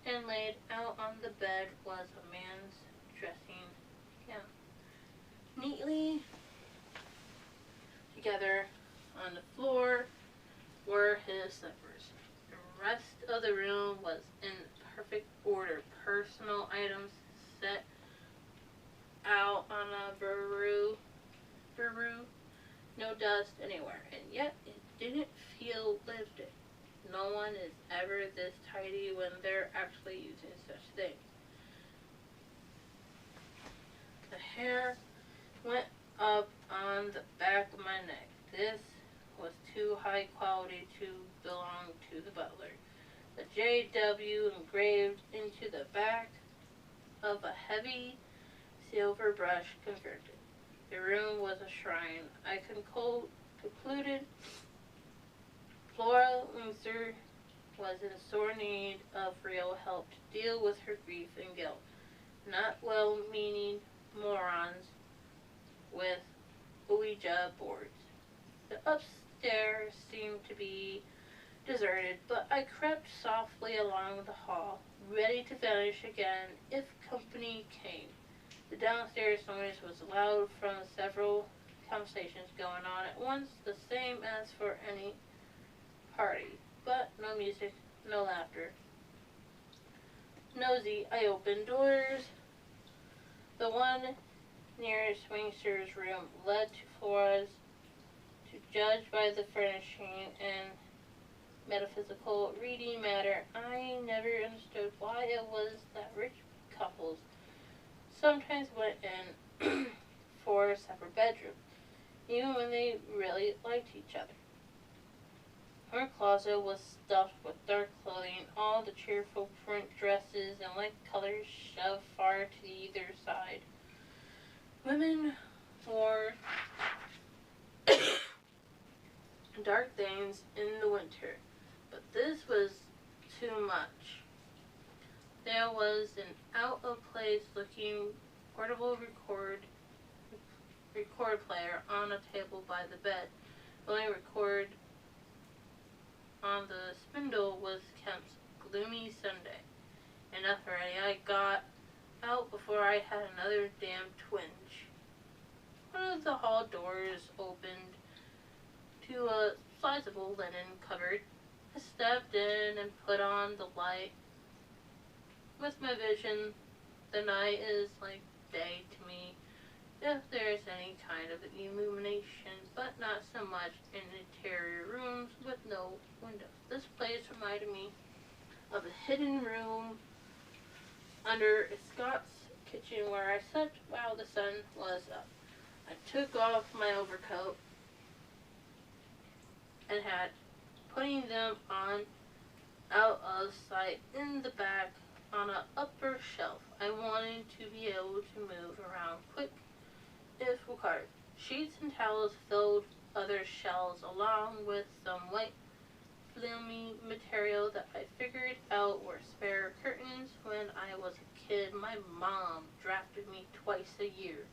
Speaker 1: and laid out on the bed was a man's dressing gown. Neatly together on the floor were his slippers. The rest of the room was in perfect order. Personal items set out on a bureau, no dust anywhere, and yet it didn't feel lived in. No one is ever this tidy when they're actually using such things. The hair went up on the back of my neck. This was too high quality to belong to the butler. The JW engraved into the back of a heavy silver brush confirmed it. The room was a shrine. I concluded Flora Windsor was in sore need of real help to deal with her grief and guilt. Not well-meaning morons with Ouija boards. The upstairs seemed to be deserted, but I crept softly along the hall, ready to vanish again if company came. The downstairs noise was loud from several conversations going on at once, the same as for any party, but no music, no laughter. Nosy, I opened doors. The one nearest Wingster's room led to Flora's. To judge by the furnishing and metaphysical reading matter, I never understood why it was that rich couples sometimes went in for a separate bedroom, even when they really liked each other. Her closet was stuffed with dark clothing, all the cheerful print dresses and light colors shoved far to either side. Women wore dark things in the winter, but this was too much. There was an out-of-place looking portable record player on a table by the bed. The only record on the spindle was Kemp's Gloomy Sunday. Enough already. I got out before I had another damn twinge. One of the hall doors opened to a sizable linen cupboard. I stepped in and put on the light. With my vision, the night is like day to me, if there is any kind of illumination, but not so much in interior rooms with no windows. This place reminded me of a hidden room under Scott's kitchen where I slept while the sun was up. I took off my overcoat and hat, putting them on out of sight in the back on an upper shelf. I wanted to be able to move around quick if required. Sheets and towels filled other shelves along with some white filmy material that I figured out were spare curtains when I was a kid, my mom drafted me twice a year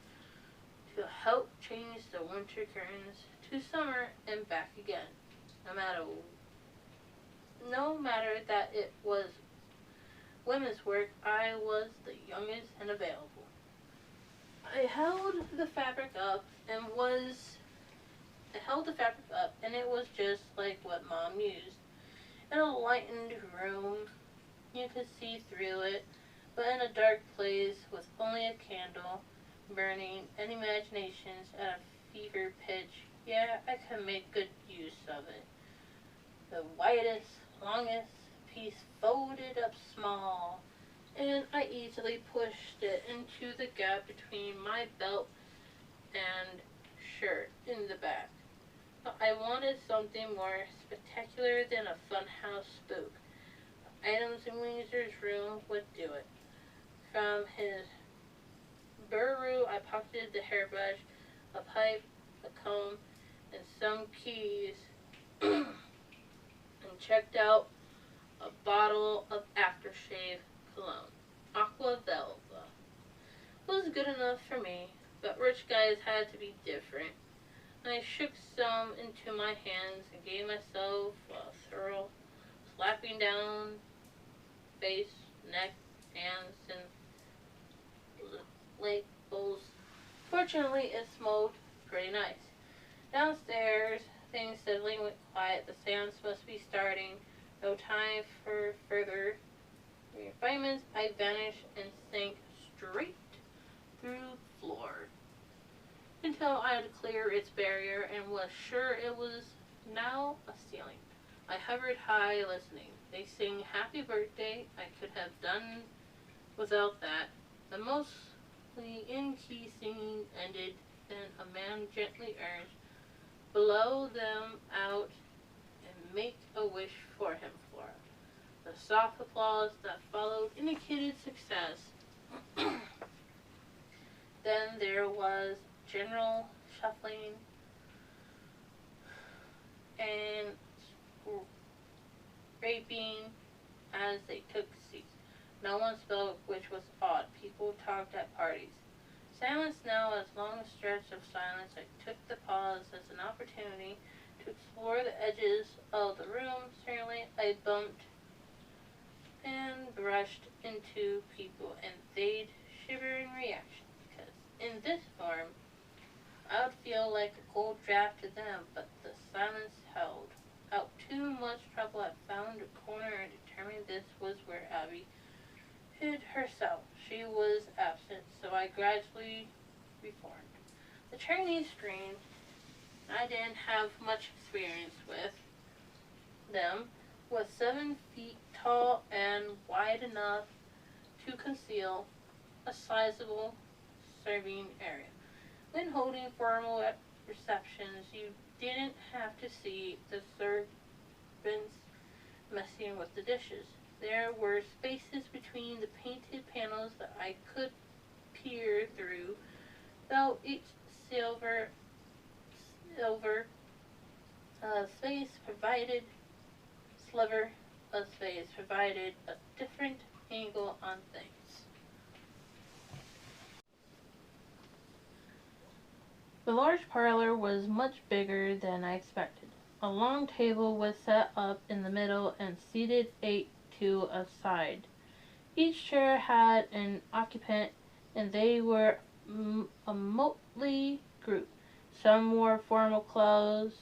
Speaker 1: to help change the winter curtains to summer and back again. No matter that it was women's work, I was the youngest and available. I held the fabric up and it was just like what Mom used. In a lightened room, you could see through it, but in a dark place with only a candle burning and imaginations at a fever pitch, yeah, I could make good use of it. The widest, longest piece folded up small, and I easily pushed it into the gap between my belt and shirt in the back. I wanted something more spectacular than a funhouse spook. Items in Wingser's room would do it. From his bureau, I pocketed the hairbrush, a pipe, a comb, and some keys, and checked out a bottle of aftershave cologne. Aqua Velva was good enough for me, but rich guys had to be different. I shook some into my hands and gave myself a thorough slapping down face, neck, hands, and leg bowls. Fortunately, it smelled pretty nice. Downstairs, things suddenly went quiet. The seance must be starting. No time for further refinements. I vanished and sank straight through the floor until I had cleared its barrier and was sure it was now a ceiling. I hovered high, listening. They sing happy birthday. I could have done without that. The mostly in-key singing ended, then a man gently urged, blow them out and make a wish for him, Flora. The soft applause that followed indicated success. Then there was general shuffling and scraping as they took seats. No one spoke, which was odd. People talked at parties. Silence now, as long a stretch of silence. I took the pause as an opportunity to explore the edges of the room. Certainly, I bumped and brushed into people, and they'd shiver in reaction, because in this form, I would feel like a cold draft to them, but the silence held out too much trouble. I found a corner and determined this was where Abby hid herself. She was absent, so I gradually reformed. The Chinese screen, I didn't have much experience with them, was 7 feet tall and wide enough to conceal a sizable serving area. When holding formal receptions, you didn't have to see the servants messing with the dishes. There were spaces between the painted panels that I could peer through, though each silver space provided sliver of space provided a different angle on things. The large parlor was much bigger than I expected. A long table was set up in the middle and seated 8 to a side. Each chair had an occupant, and they were a motley group. Some wore formal clothes.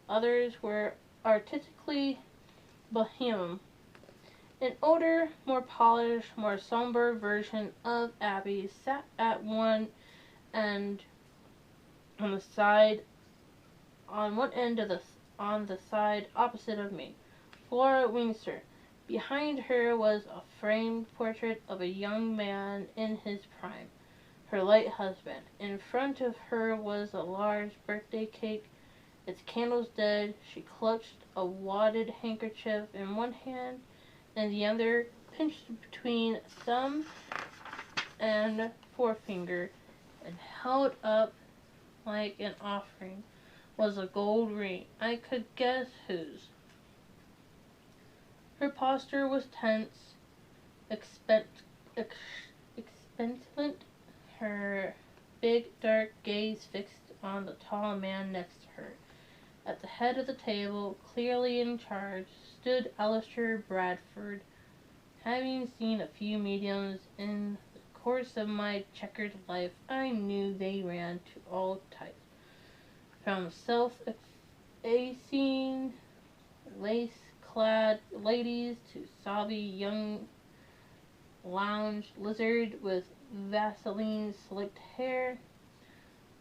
Speaker 1: Others were artistically bohemian. An older, more polished, more somber version of Abby sat at one end on the side, on one end of on the side opposite of me. Flora Wingser. Behind her was a framed portrait of a young man in his prime, her late husband. In front of her was a large birthday cake, its candles dead. She clutched a wadded handkerchief in one hand, and the other, pinched between thumb and forefinger, and held up like an offering, was a gold ring. I could guess whose. Her posture was tense, expect, ex, expectant, her big dark gaze fixed on the tall man next to her. At the head of the table, clearly in charge, stood Alistair Bradford. Having seen a few mediums in the course of my checkered life, I knew they ran to all types, from self-effacing, lace-clad ladies to sobby young lounge lizard with Vaseline slicked hair.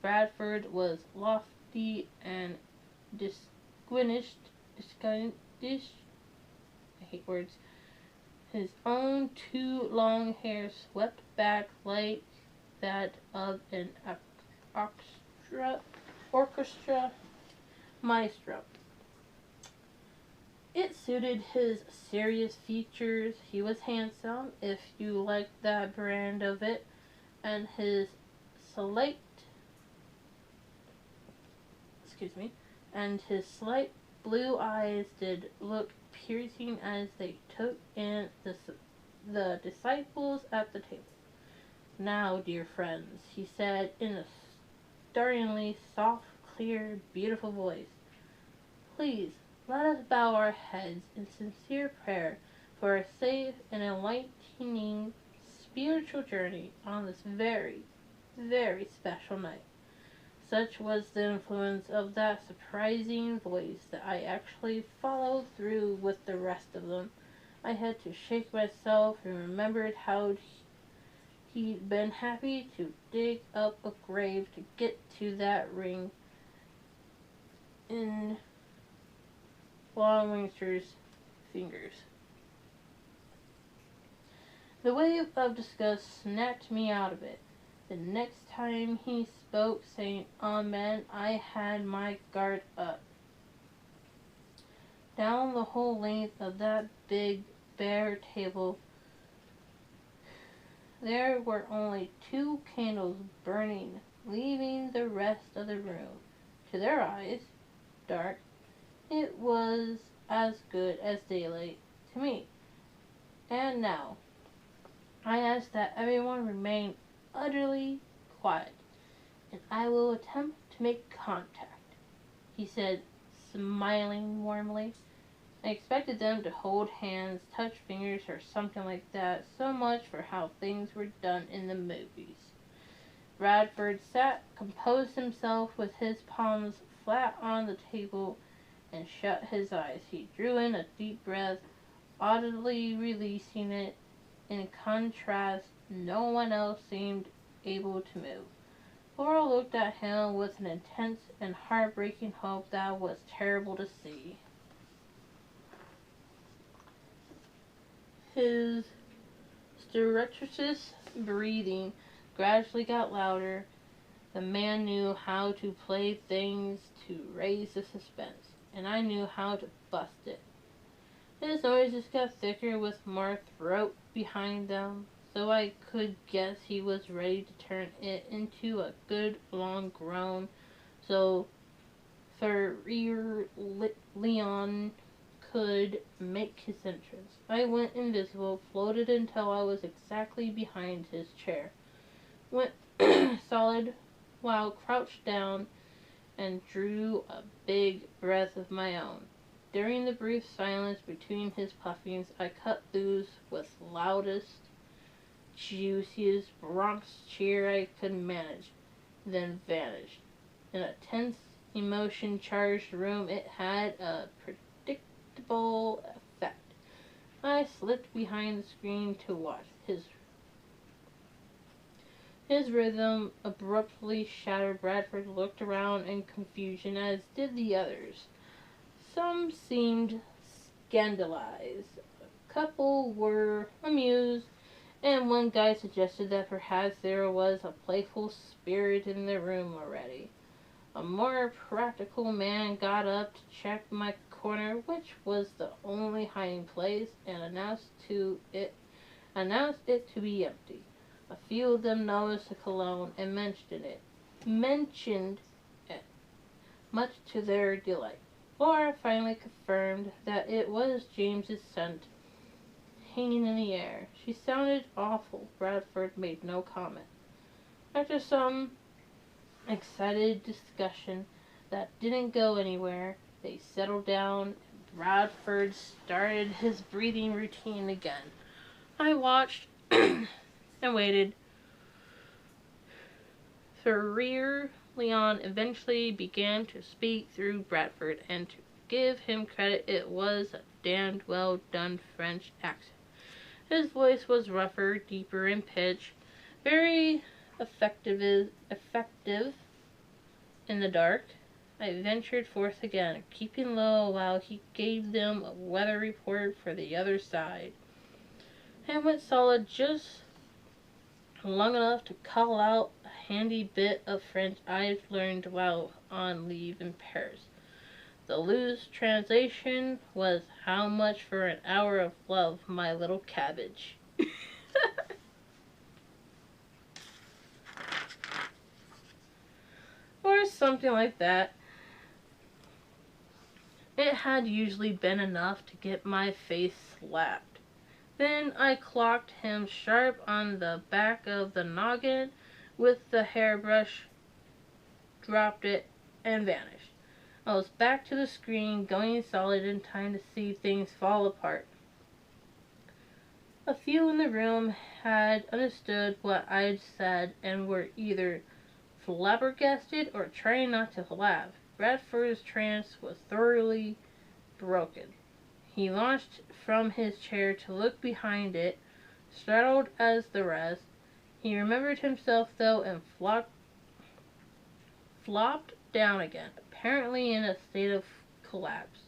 Speaker 1: Bradford was lofty and distinguished, I hate words. His own two long hair swept back like that of an orchestra maestro. It suited his serious features. He was handsome, if you liked that brand of it, and his slight slight blue eyes did look piercing as they took in the disciples at the table. Now, dear friends, he said in a startlingly soft, clear, beautiful voice, please let us bow our heads in sincere prayer for a safe and enlightening spiritual journey on this very, very special night. Such was the influence of that surprising voice that I actually followed through with the rest of them. I had to shake myself and remembered how he'd been happy to dig up a grave to get to that ring in Longwinter's fingers. The wave of disgust snapped me out of it. The next time he spoke, saying Amen, I had my guard up. Down the whole length of that big, bare table, there were only 2 candles burning, leaving the rest of the room, to their eyes, dark. It was as good as daylight to me. And now, I ask that everyone remain utterly quiet, and I will attempt to make contact, he said, smiling warmly. I expected them to hold hands, touch fingers, or something like that. So much for how things were done in the movies. Bradford sat, composed himself with his palms flat on the table, and shut his eyes. He drew in a deep breath, audibly releasing it. In contrast, no one else seemed able to move. Laura looked at him with an intense and heartbreaking hope that was terrible to see. His stertorous breathing gradually got louder. The man knew how to play things to raise the suspense, and I knew how to bust it. His noises got thicker with more throat behind them, so I could guess he was ready to turn it into a good long groan, so Ferrier Leon could make his entrance. I went invisible, floated until I was exactly behind his chair, went solid while crouched down, and drew a big breath of my own. During the brief silence between his puffings, I cut loose with loudest, juiciest Bronx cheer I could manage, then vanished. In a tense, emotion-charged room, it had a predictable effect. I slipped behind the screen to watch. His rhythm abruptly shattered. Bradford looked around in confusion, as did the others. Some seemed scandalized. A couple were amused, and one guy suggested that perhaps there was a playful spirit in the room already. A more practical man got up to check my corner, which was the only hiding place, and announced it to be empty. A few of them noticed the cologne and mentioned it, much to their delight. Laura finally confirmed that it was James's scent hanging in the air. She sounded awful. Bradford made no comment. After some excited discussion that didn't go anywhere, they settled down and Bradford started his breathing routine again. I watched and waited. Ferrier Leon eventually began to speak through Bradford, and to give him credit, it was a damned well done French accent. His voice was rougher, deeper in pitch, very effective in the dark. I ventured forth again, keeping low while he gave them a weather report for the other side. I went solid just long enough to call out a handy bit of French I'd learned while on leave in Paris. The loose translation was, "How much for an hour of love, my little cabbage?" Or something like that. It had usually been enough to get my face slapped. Then I clocked him sharp on the back of the noggin with the hairbrush, dropped it, and vanished. I was back to the screen, going solid in time to see things fall apart. A few in the room had understood what I'd said and were either flabbergasted or trying not to laugh. Bradford's trance was thoroughly broken. He launched from his chair to look behind it, startled as the rest. He remembered himself, though, and flopped down again, apparently in a state of collapse.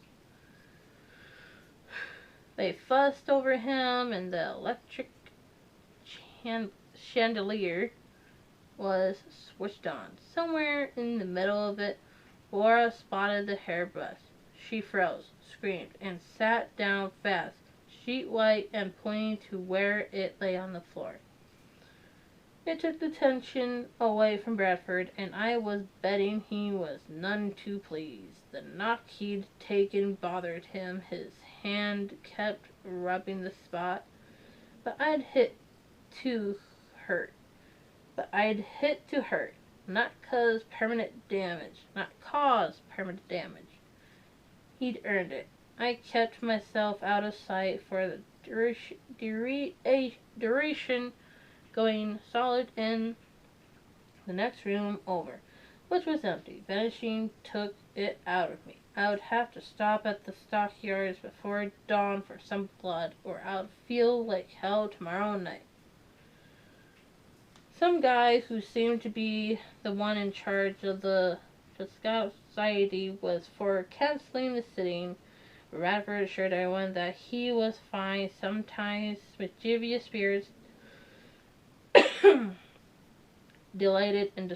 Speaker 1: They fussed over him, and the electric chandelier was switched on. Somewhere in the middle of it, Laura spotted the hairbrush. She froze, screamed, and sat down fast, sheet white and pointing to where it lay on the floor. It took the tension away from Bradford, and I was betting he was none too pleased. The knock he'd taken bothered him. His hand kept rubbing the spot. But I'd hit to hurt. Not cause permanent damage. He'd earned it. I kept myself out of sight for the duration, going solid in the next room over, which was empty. Vanishing took it out of me. I would have to stop at the stockyards before dawn for some blood, or I'd feel like hell tomorrow night. Some guy who seemed to be the one in charge of the society was for canceling the sitting. Bradford assured everyone that he was fine. Sometimes mischievous spirits delighted in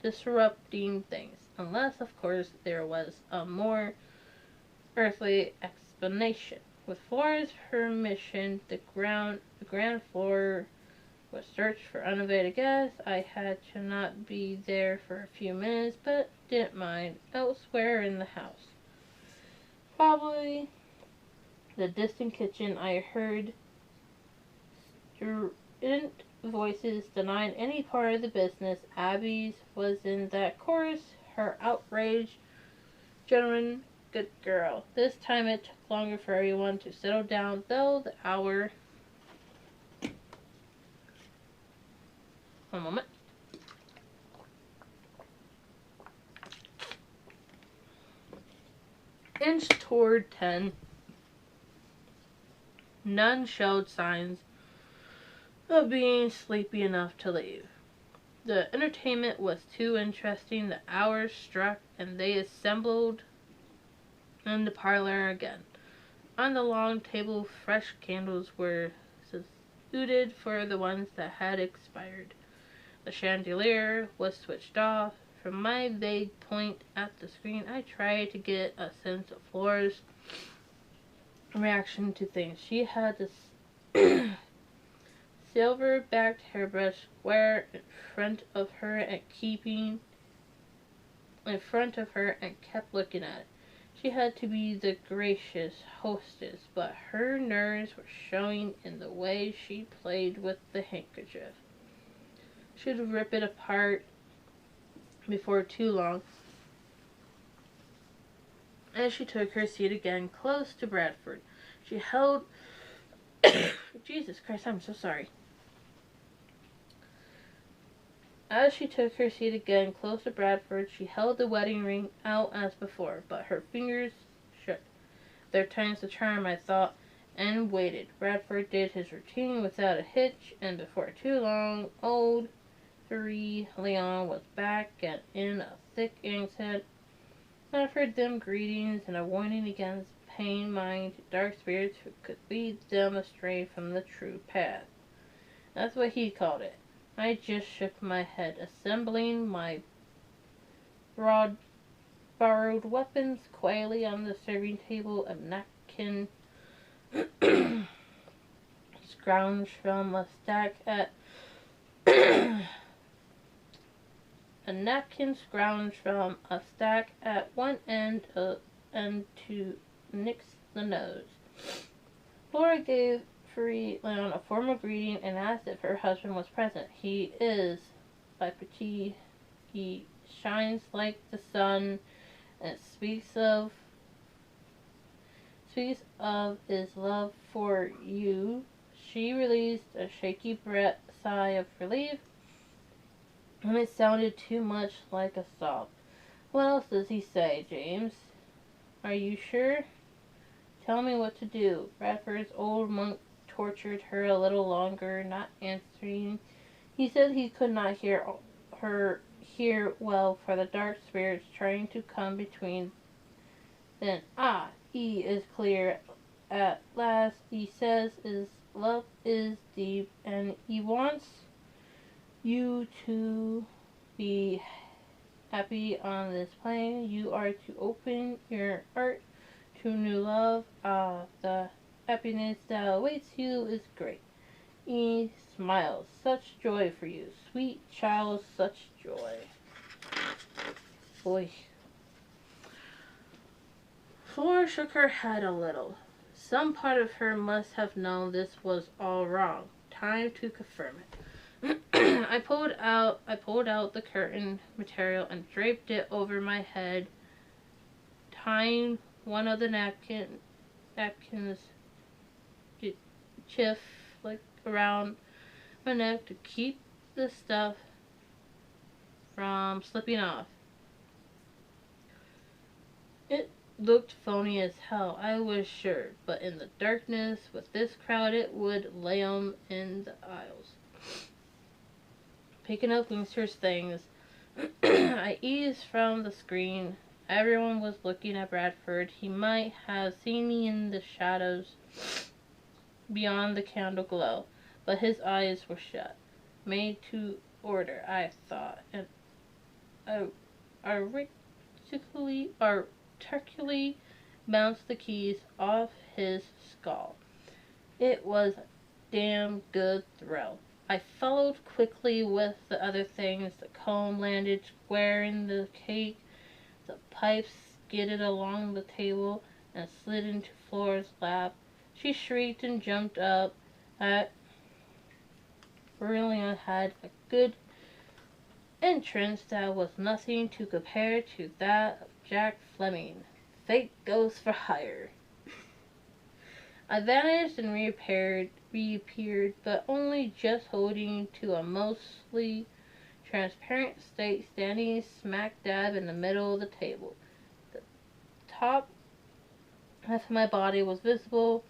Speaker 1: disrupting things, unless, of course, there was a more earthly explanation. With Flora's permission, the ground floor was searched for uninvited guests. I had to not be there for a few minutes, but didn't mind. Elsewhere in the house, probably the distant kitchen, I heard strident voices denying any part of the business. Abby's was in that chorus, her outrage. Gentlemen, good girl. This time it took longer for everyone to settle down, though the hour... One moment. Inched toward 10. None showed signs of being sleepy enough to leave. The entertainment was too interesting. The hours struck, and they assembled in the parlor again. On the long table, fresh candles were substituted for the ones that had expired. The chandelier was switched off. From my vague point at the screen, I tried to get a sense of Flora's reaction to things. She had this silver-backed hairbrush square in front of her and kept looking at it. she had to be the gracious hostess, but her nerves were showing in the way she played with the handkerchief. She'd rip it apart before too long, as she took her seat again close to Bradford. She held Jesus Christ, I'm so sorry. As she took her seat again close to Bradford, she held the wedding ring out as before, but her fingers shook. Third time's the charm, I thought, and waited. Bradford did his routine without a hitch, and before too long, old 3 Leon was back and in a thick accent, offered them greetings and a warning against paying mind to dark spirits who could lead them astray from the true path. That's what he called it. I just shook my head, assembling my borrowed weapons quietly on the serving table. A napkin scrounged from a stack at one end to nix the nose. Laura gave Free Leon a formal greeting and asked if her husband was present. He is, by Petit. He shines like the sun and speaks of his love for you. She released a shaky sigh of relief, and it sounded too much like a sob. What else does he say, James? Are you sure? Tell me what to do. Bradford's old monk tortured her a little longer, not answering. He said he could not hear well for the dark spirits trying to come between. Then, he is clear at last. He says his love is deep, and he wants you to be happy on this plane. You are to open your heart to new love. The happiness that awaits you is great. He smiles. Such joy for you. Sweet child, such joy. Boy. Flora shook her head a little. Some part of her must have known this was all wrong. Time to confirm it. I pulled out the curtain material and draped it over my head, tying one of the napkins chiff around my neck to keep the stuff from slipping off. It looked phony as hell, I was sure, but in the darkness with this crowd it would lay 'em in the aisles. Picking up Wingster's things, I eased from the screen. Everyone was looking at Bradford. He might have seen me in the shadows beyond the candle glow, but his eyes were shut. Made to order, I thought, and articulately bounced the keys off his skull. It was a damn good thrill. I followed quickly with the other things. The comb landed square in the cake. The pipes skidded along the table and slid into Flora's lap. She shrieked and jumped up. Aurelian had a good entrance that was nothing to compare to that of Jack Fleming. Fate goes for hire. I vanished and reappeared, but only just holding to a mostly transparent steak standing smack dab in the middle of the table. The top half of my body was visible,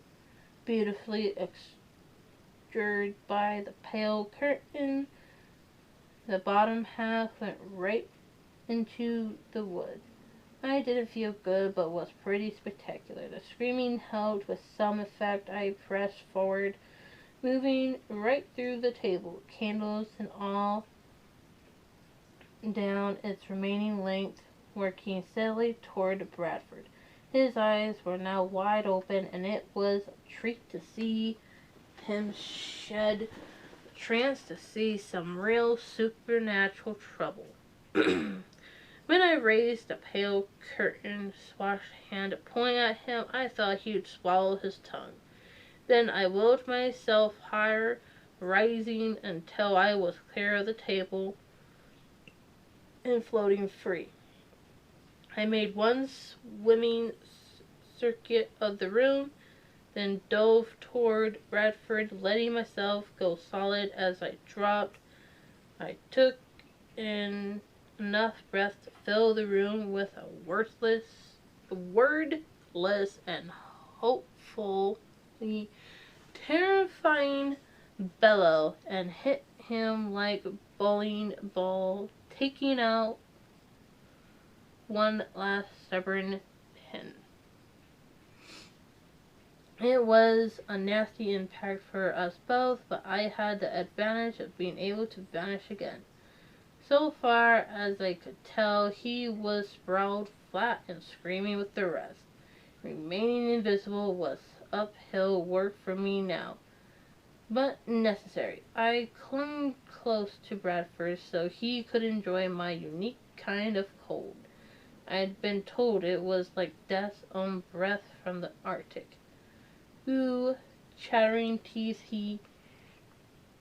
Speaker 1: beautifully obscured by the pale curtain. The bottom half went right into the wood. I didn't feel good, but was pretty spectacular. The screaming helped with some effect. I pressed forward, moving right through the table, candles and all, down its remaining length, working steadily toward Bradford. His eyes were now wide open, and it was a treat to see him shed the trance, to see some real supernatural trouble. When I raised the pale curtain swashed hand pointing at him, I thought he'd swallow his tongue. Then I willed myself higher, rising until I was clear of the table and floating free. I made one swimming circuit of the room, then dove toward Bradford, letting myself go solid as I dropped. I took in enough breath to fill the room with a wordless and hopefully terrifying bellow and hit him like a bowling ball, taking out one last stubborn pin. It was a nasty impact for us both, but I had the advantage of being able to vanish again. So far as I could tell, he was sprawled flat and screaming with the rest. Remaining invisible was uphill work for me now, but necessary. I clung close to Bradford so he could enjoy my unique kind of cold. I had been told it was like death's own breath from the Arctic. Ooh, chattering teeth, he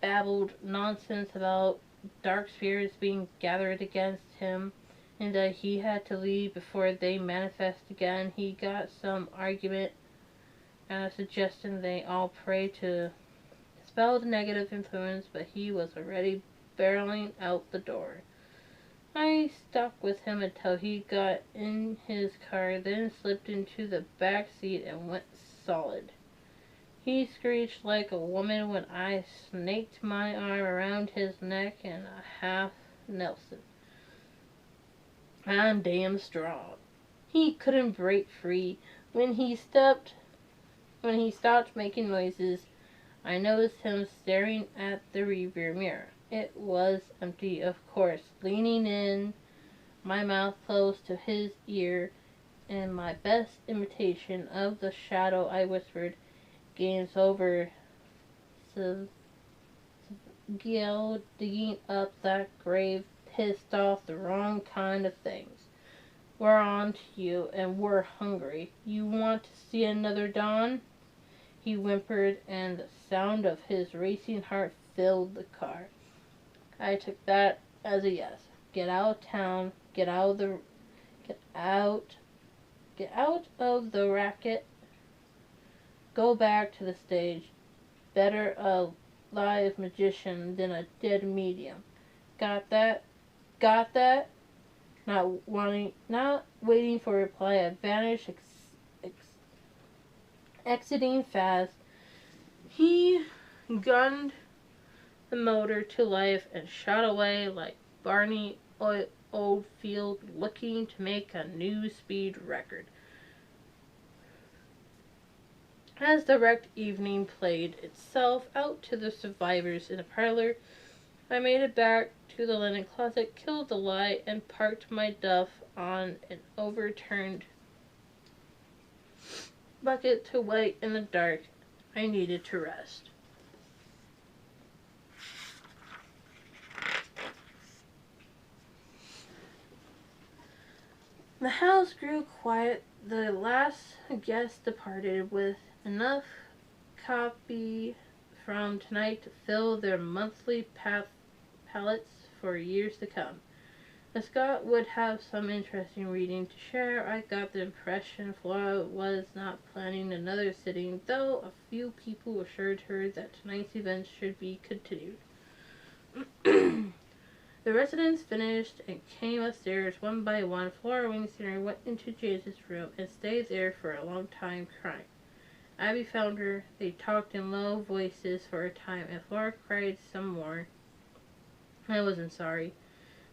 Speaker 1: babbled nonsense about dark spirits being gathered against him, and that he had to leave before they manifest again. He got some argument and a suggestion they all pray to dispel the negative influence, but he was already barreling out the door. I stuck with him until he got in his car, then slipped into the back seat and went solid. He screeched like a woman when I snaked my arm around his neck in a half Nelson. I'm damn strong. He couldn't break free. When he stopped making noises, I noticed him staring at the rearview mirror. It was empty, of course. Leaning in, my mouth close to his ear, in my best imitation of the shadow, I whispered, "Game's over, Gil, digging up that grave, pissed off the wrong kind of things. We're on to you, and we're hungry. You want to see another dawn?" He whimpered, and the sound of his racing heart filled the car. I took that as a yes. Get out of town, get out of the racket, go back to the stage. Better a live magician than a dead medium. Got that? Got that? Not waiting for a reply, I vanished, exiting fast. He gunned the motor to life and shot away like Barney Oldfield looking to make a new speed record. As the wrecked evening played itself out to the survivors in the parlor, I made it back to the linen closet, killed the light, and parked my duff on an overturned bucket to wait in the dark. I needed to rest. The house grew quiet. The last guest departed with enough copy from tonight to fill their monthly pallets for years to come. If Scott would have some interesting reading to share, I got the impression Flora was not planning another sitting, though a few people assured her that tonight's events should be continued. The residents finished and came upstairs one by one. Flora Wingster went into James's room and stayed there for a long time crying. Abby found her. They talked in low voices for a time, and Flora cried some more. I wasn't sorry.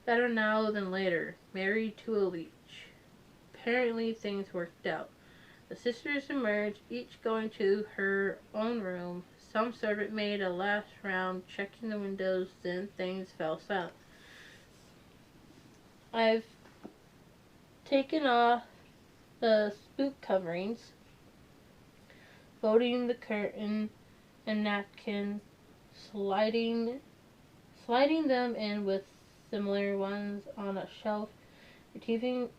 Speaker 1: Better now than later. Married to a leech. Apparently things worked out. The sisters emerged, each going to her own room. Some servant made a last round, checking the windows, then things fell silent. I've taken off the spook coverings, folding the curtain and napkin, sliding them in with similar ones on a shelf, Retrieving,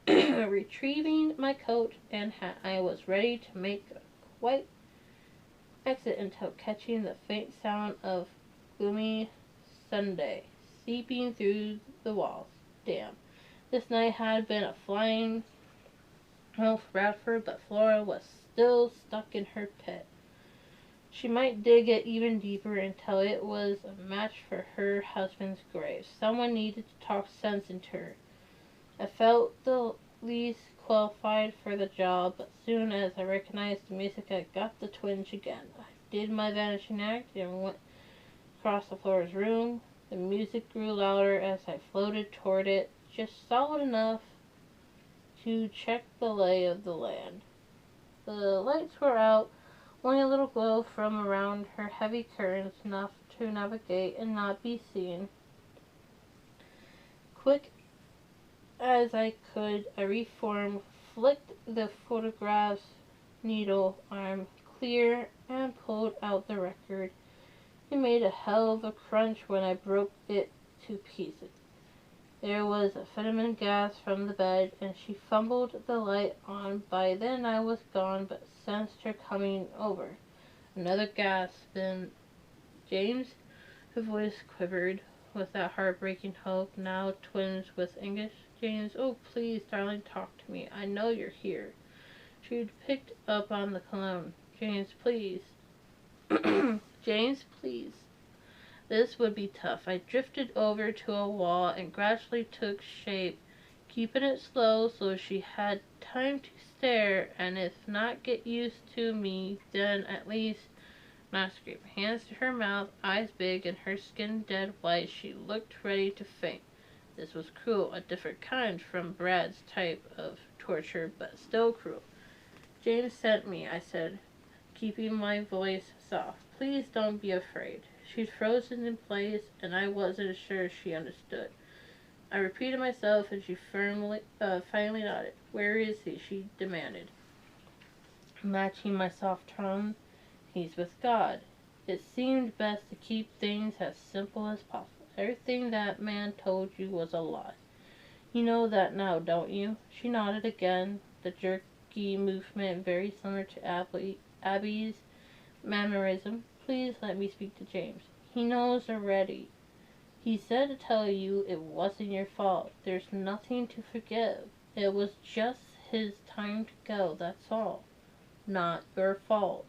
Speaker 1: retrieving my coat and hat, I was ready to make a quick exit until catching the faint sound of gloomy Sunday seeping through the walls. Damn. This night had been a flying hell for Bradford, but Flora was still stuck in her pit. She might dig it even deeper until it was a match for her husband's grave. Someone needed to talk sense into her. I felt the least qualified for the job, but soon as I recognized the music, I got the twinge again. I did my vanishing act and went across the floor's room. The music grew louder as I floated toward it, just solid enough to check the lay of the land. The lights were out, only a little glow from around her heavy curtains, enough to navigate and not be seen. Quick as I could, I reformed, flicked the photograph's needle arm clear, and pulled out the record. It made a hell of a crunch when I broke it to pieces. There was a feminine gasp from the bed, and she fumbled the light on. By then I was gone, but sensed her coming over. Another gasp, then James. Her voice quivered with that heartbreaking hope, now tinged with anguish. James, oh please, darling, talk to me. I know you're here. She'd picked up on the cologne. James, please. James, please. This would be tough. I drifted over to a wall and gradually took shape, keeping it slow so she had time to stare, and if not get used to me, then at least not scream. Hands to her mouth, eyes big, and her skin dead white. She looked ready to faint. This was cruel, a different kind from Brad's type of torture, but still cruel. James sent me, I said, keeping my voice soft. Please don't be afraid. She'd frozen in place, and I wasn't sure she understood. I repeated myself, and she finally nodded. Where is he? She demanded. Matching my soft tone, he's with God. It seemed best to keep things as simple as possible. Everything that man told you was a lie. You know that now, don't you? She nodded again, the jerky movement very similar to Abby's mannerism. Please let me speak to James. He knows already. He said to tell you it wasn't your fault. There's nothing to forgive. It was just his time to go, that's all. Not your fault.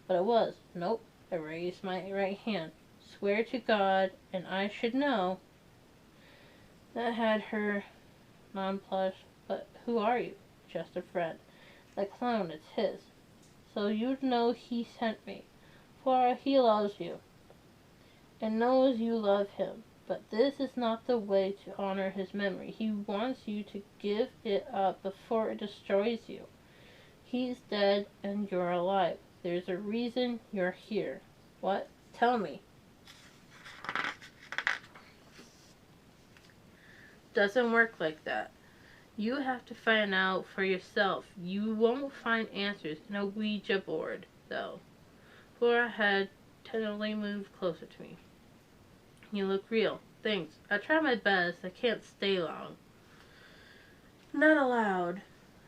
Speaker 1: But it was. Nope. I raised my right hand. Swear to God, and I should know. That had her nonplussed. But who are you? Just a friend. The clown, it's his. So you'd know he sent me. Flora, he loves you, and knows you love him. But this is not the way to honor his memory. He wants you to give it up before it destroys you. He's dead, and you're alive. There's a reason you're here. What? Tell me. Doesn't work like that. You have to find out for yourself. You won't find answers in a Ouija board, though. Flora had tenderly moved closer to me. You look real. Thanks. I try my best. I can't stay long. Not allowed.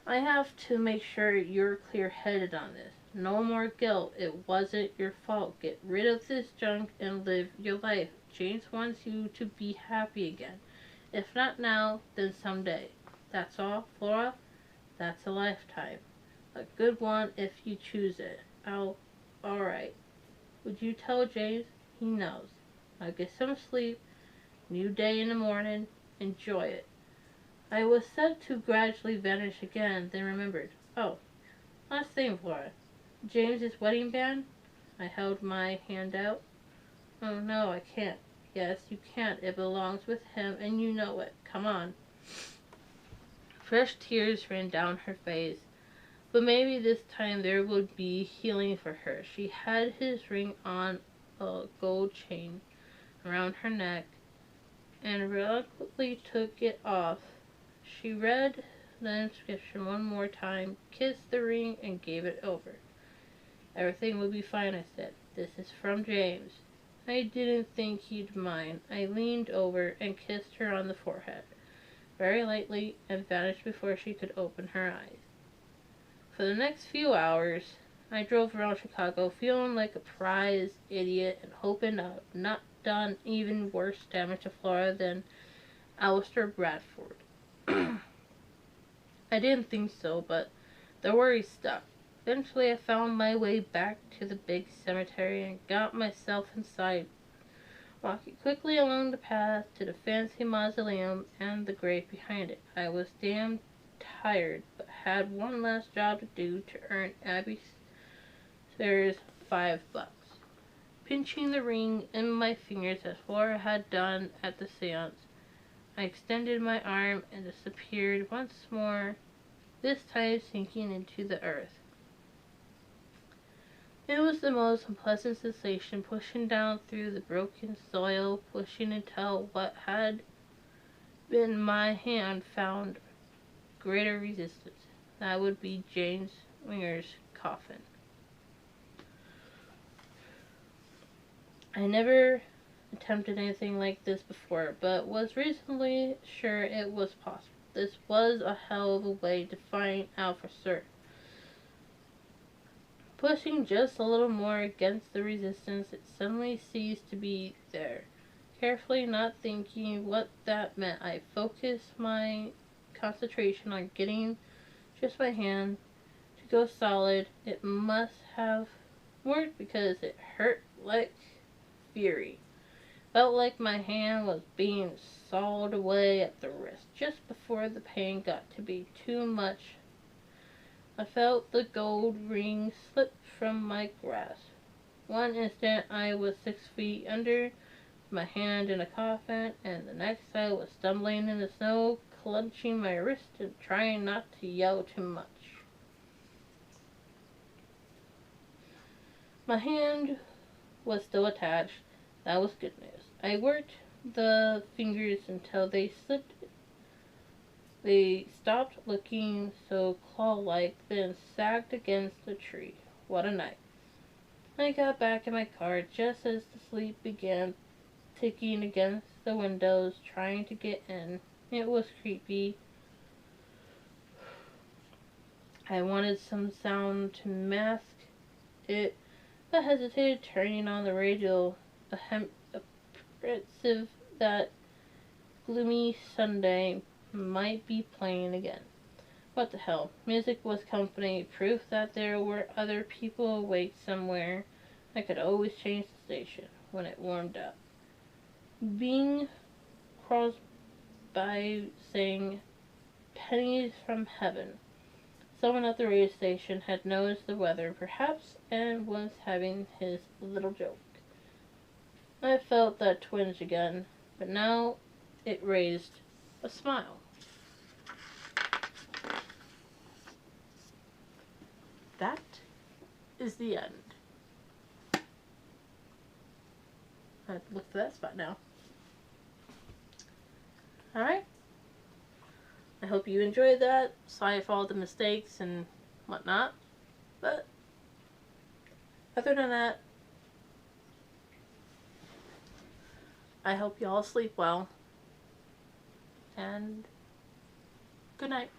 Speaker 1: I have to make sure you're clear-headed on this. No more guilt. It wasn't your fault. Get rid of this junk and live your life. James wants you to be happy again. If not now, then someday. That's all, Flora. That's a lifetime. A good one if you choose it. Alright. Would you tell James? He knows. Now get some sleep. New day in the morning. Enjoy it. I was set to gradually vanish again, then remembered. Oh, last thing, Flora. James's wedding band? I held my hand out. Oh no, I can't. Yes, you can't. It belongs with him, and you know it. Come on. Fresh tears ran down her face. But maybe this time there would be healing for her. She had his ring on a gold chain around her neck and reluctantly took it off. She read the inscription one more time, kissed the ring, and gave it over. Everything will be fine, I said. This is from James. I didn't think he'd mind. I leaned over and kissed her on the forehead. very lightly and vanished before she could open her eyes. For the next few hours, I drove around Chicago feeling like a prize idiot and hoping I'd not done even worse damage to Flora than Alistair Bradford. I didn't think so, but the worry stuck. Eventually, I found my way back to the big cemetery and got myself inside, walking quickly along the path to the fancy mausoleum and the grave behind it. I was damn tired, but had one last job to do to earn Abby Sayers $5. Pinching the ring in my fingers as Flora had done at the seance, I extended my arm and disappeared once more, this time sinking into the earth. It was the most unpleasant sensation, pushing down through the broken soil, pushing until what had been my hand found greater resistance. That would be James Winger's coffin. I never attempted anything like this before, but was reasonably sure it was possible. This was a hell of a way to find out for certain. Pushing just a little more against the resistance, it suddenly ceased to be there. Carefully, not thinking what that meant, I focused my concentration on getting just my hand to go solid. It must have worked because it hurt like fury. Felt like my hand was being sawed away at the wrist. Just before the pain got to be too much, I felt the gold ring slip from my grasp. One instant I was 6 feet under, my hand in a coffin, and the next I was stumbling in the snow, clenching my wrist and trying not to yell too much. My hand was still attached. That was good news. I worked the fingers until they slipped. They stopped looking so claw-like, then sagged against the tree. What a night. I got back in my car just as the sleep began ticking against the windows, trying to get in. It was creepy. I wanted some sound to mask it, but hesitated, turning on the radio, apprehensive that gloomy Sunday might be playing again. What the hell? Music was company, proof that there were other people awake somewhere. I could always change the station when it warmed up. Bing Crosby sang Pennies from Heaven. Someone at the radio station had noticed the weather, perhaps, and was having his little joke. I felt that twinge again, but now it raised a smile. That is the end. I have to look for that spot now. Alright. I hope you enjoyed that. Sorry for all the mistakes and whatnot. But other than that, I hope you all sleep well. And good night.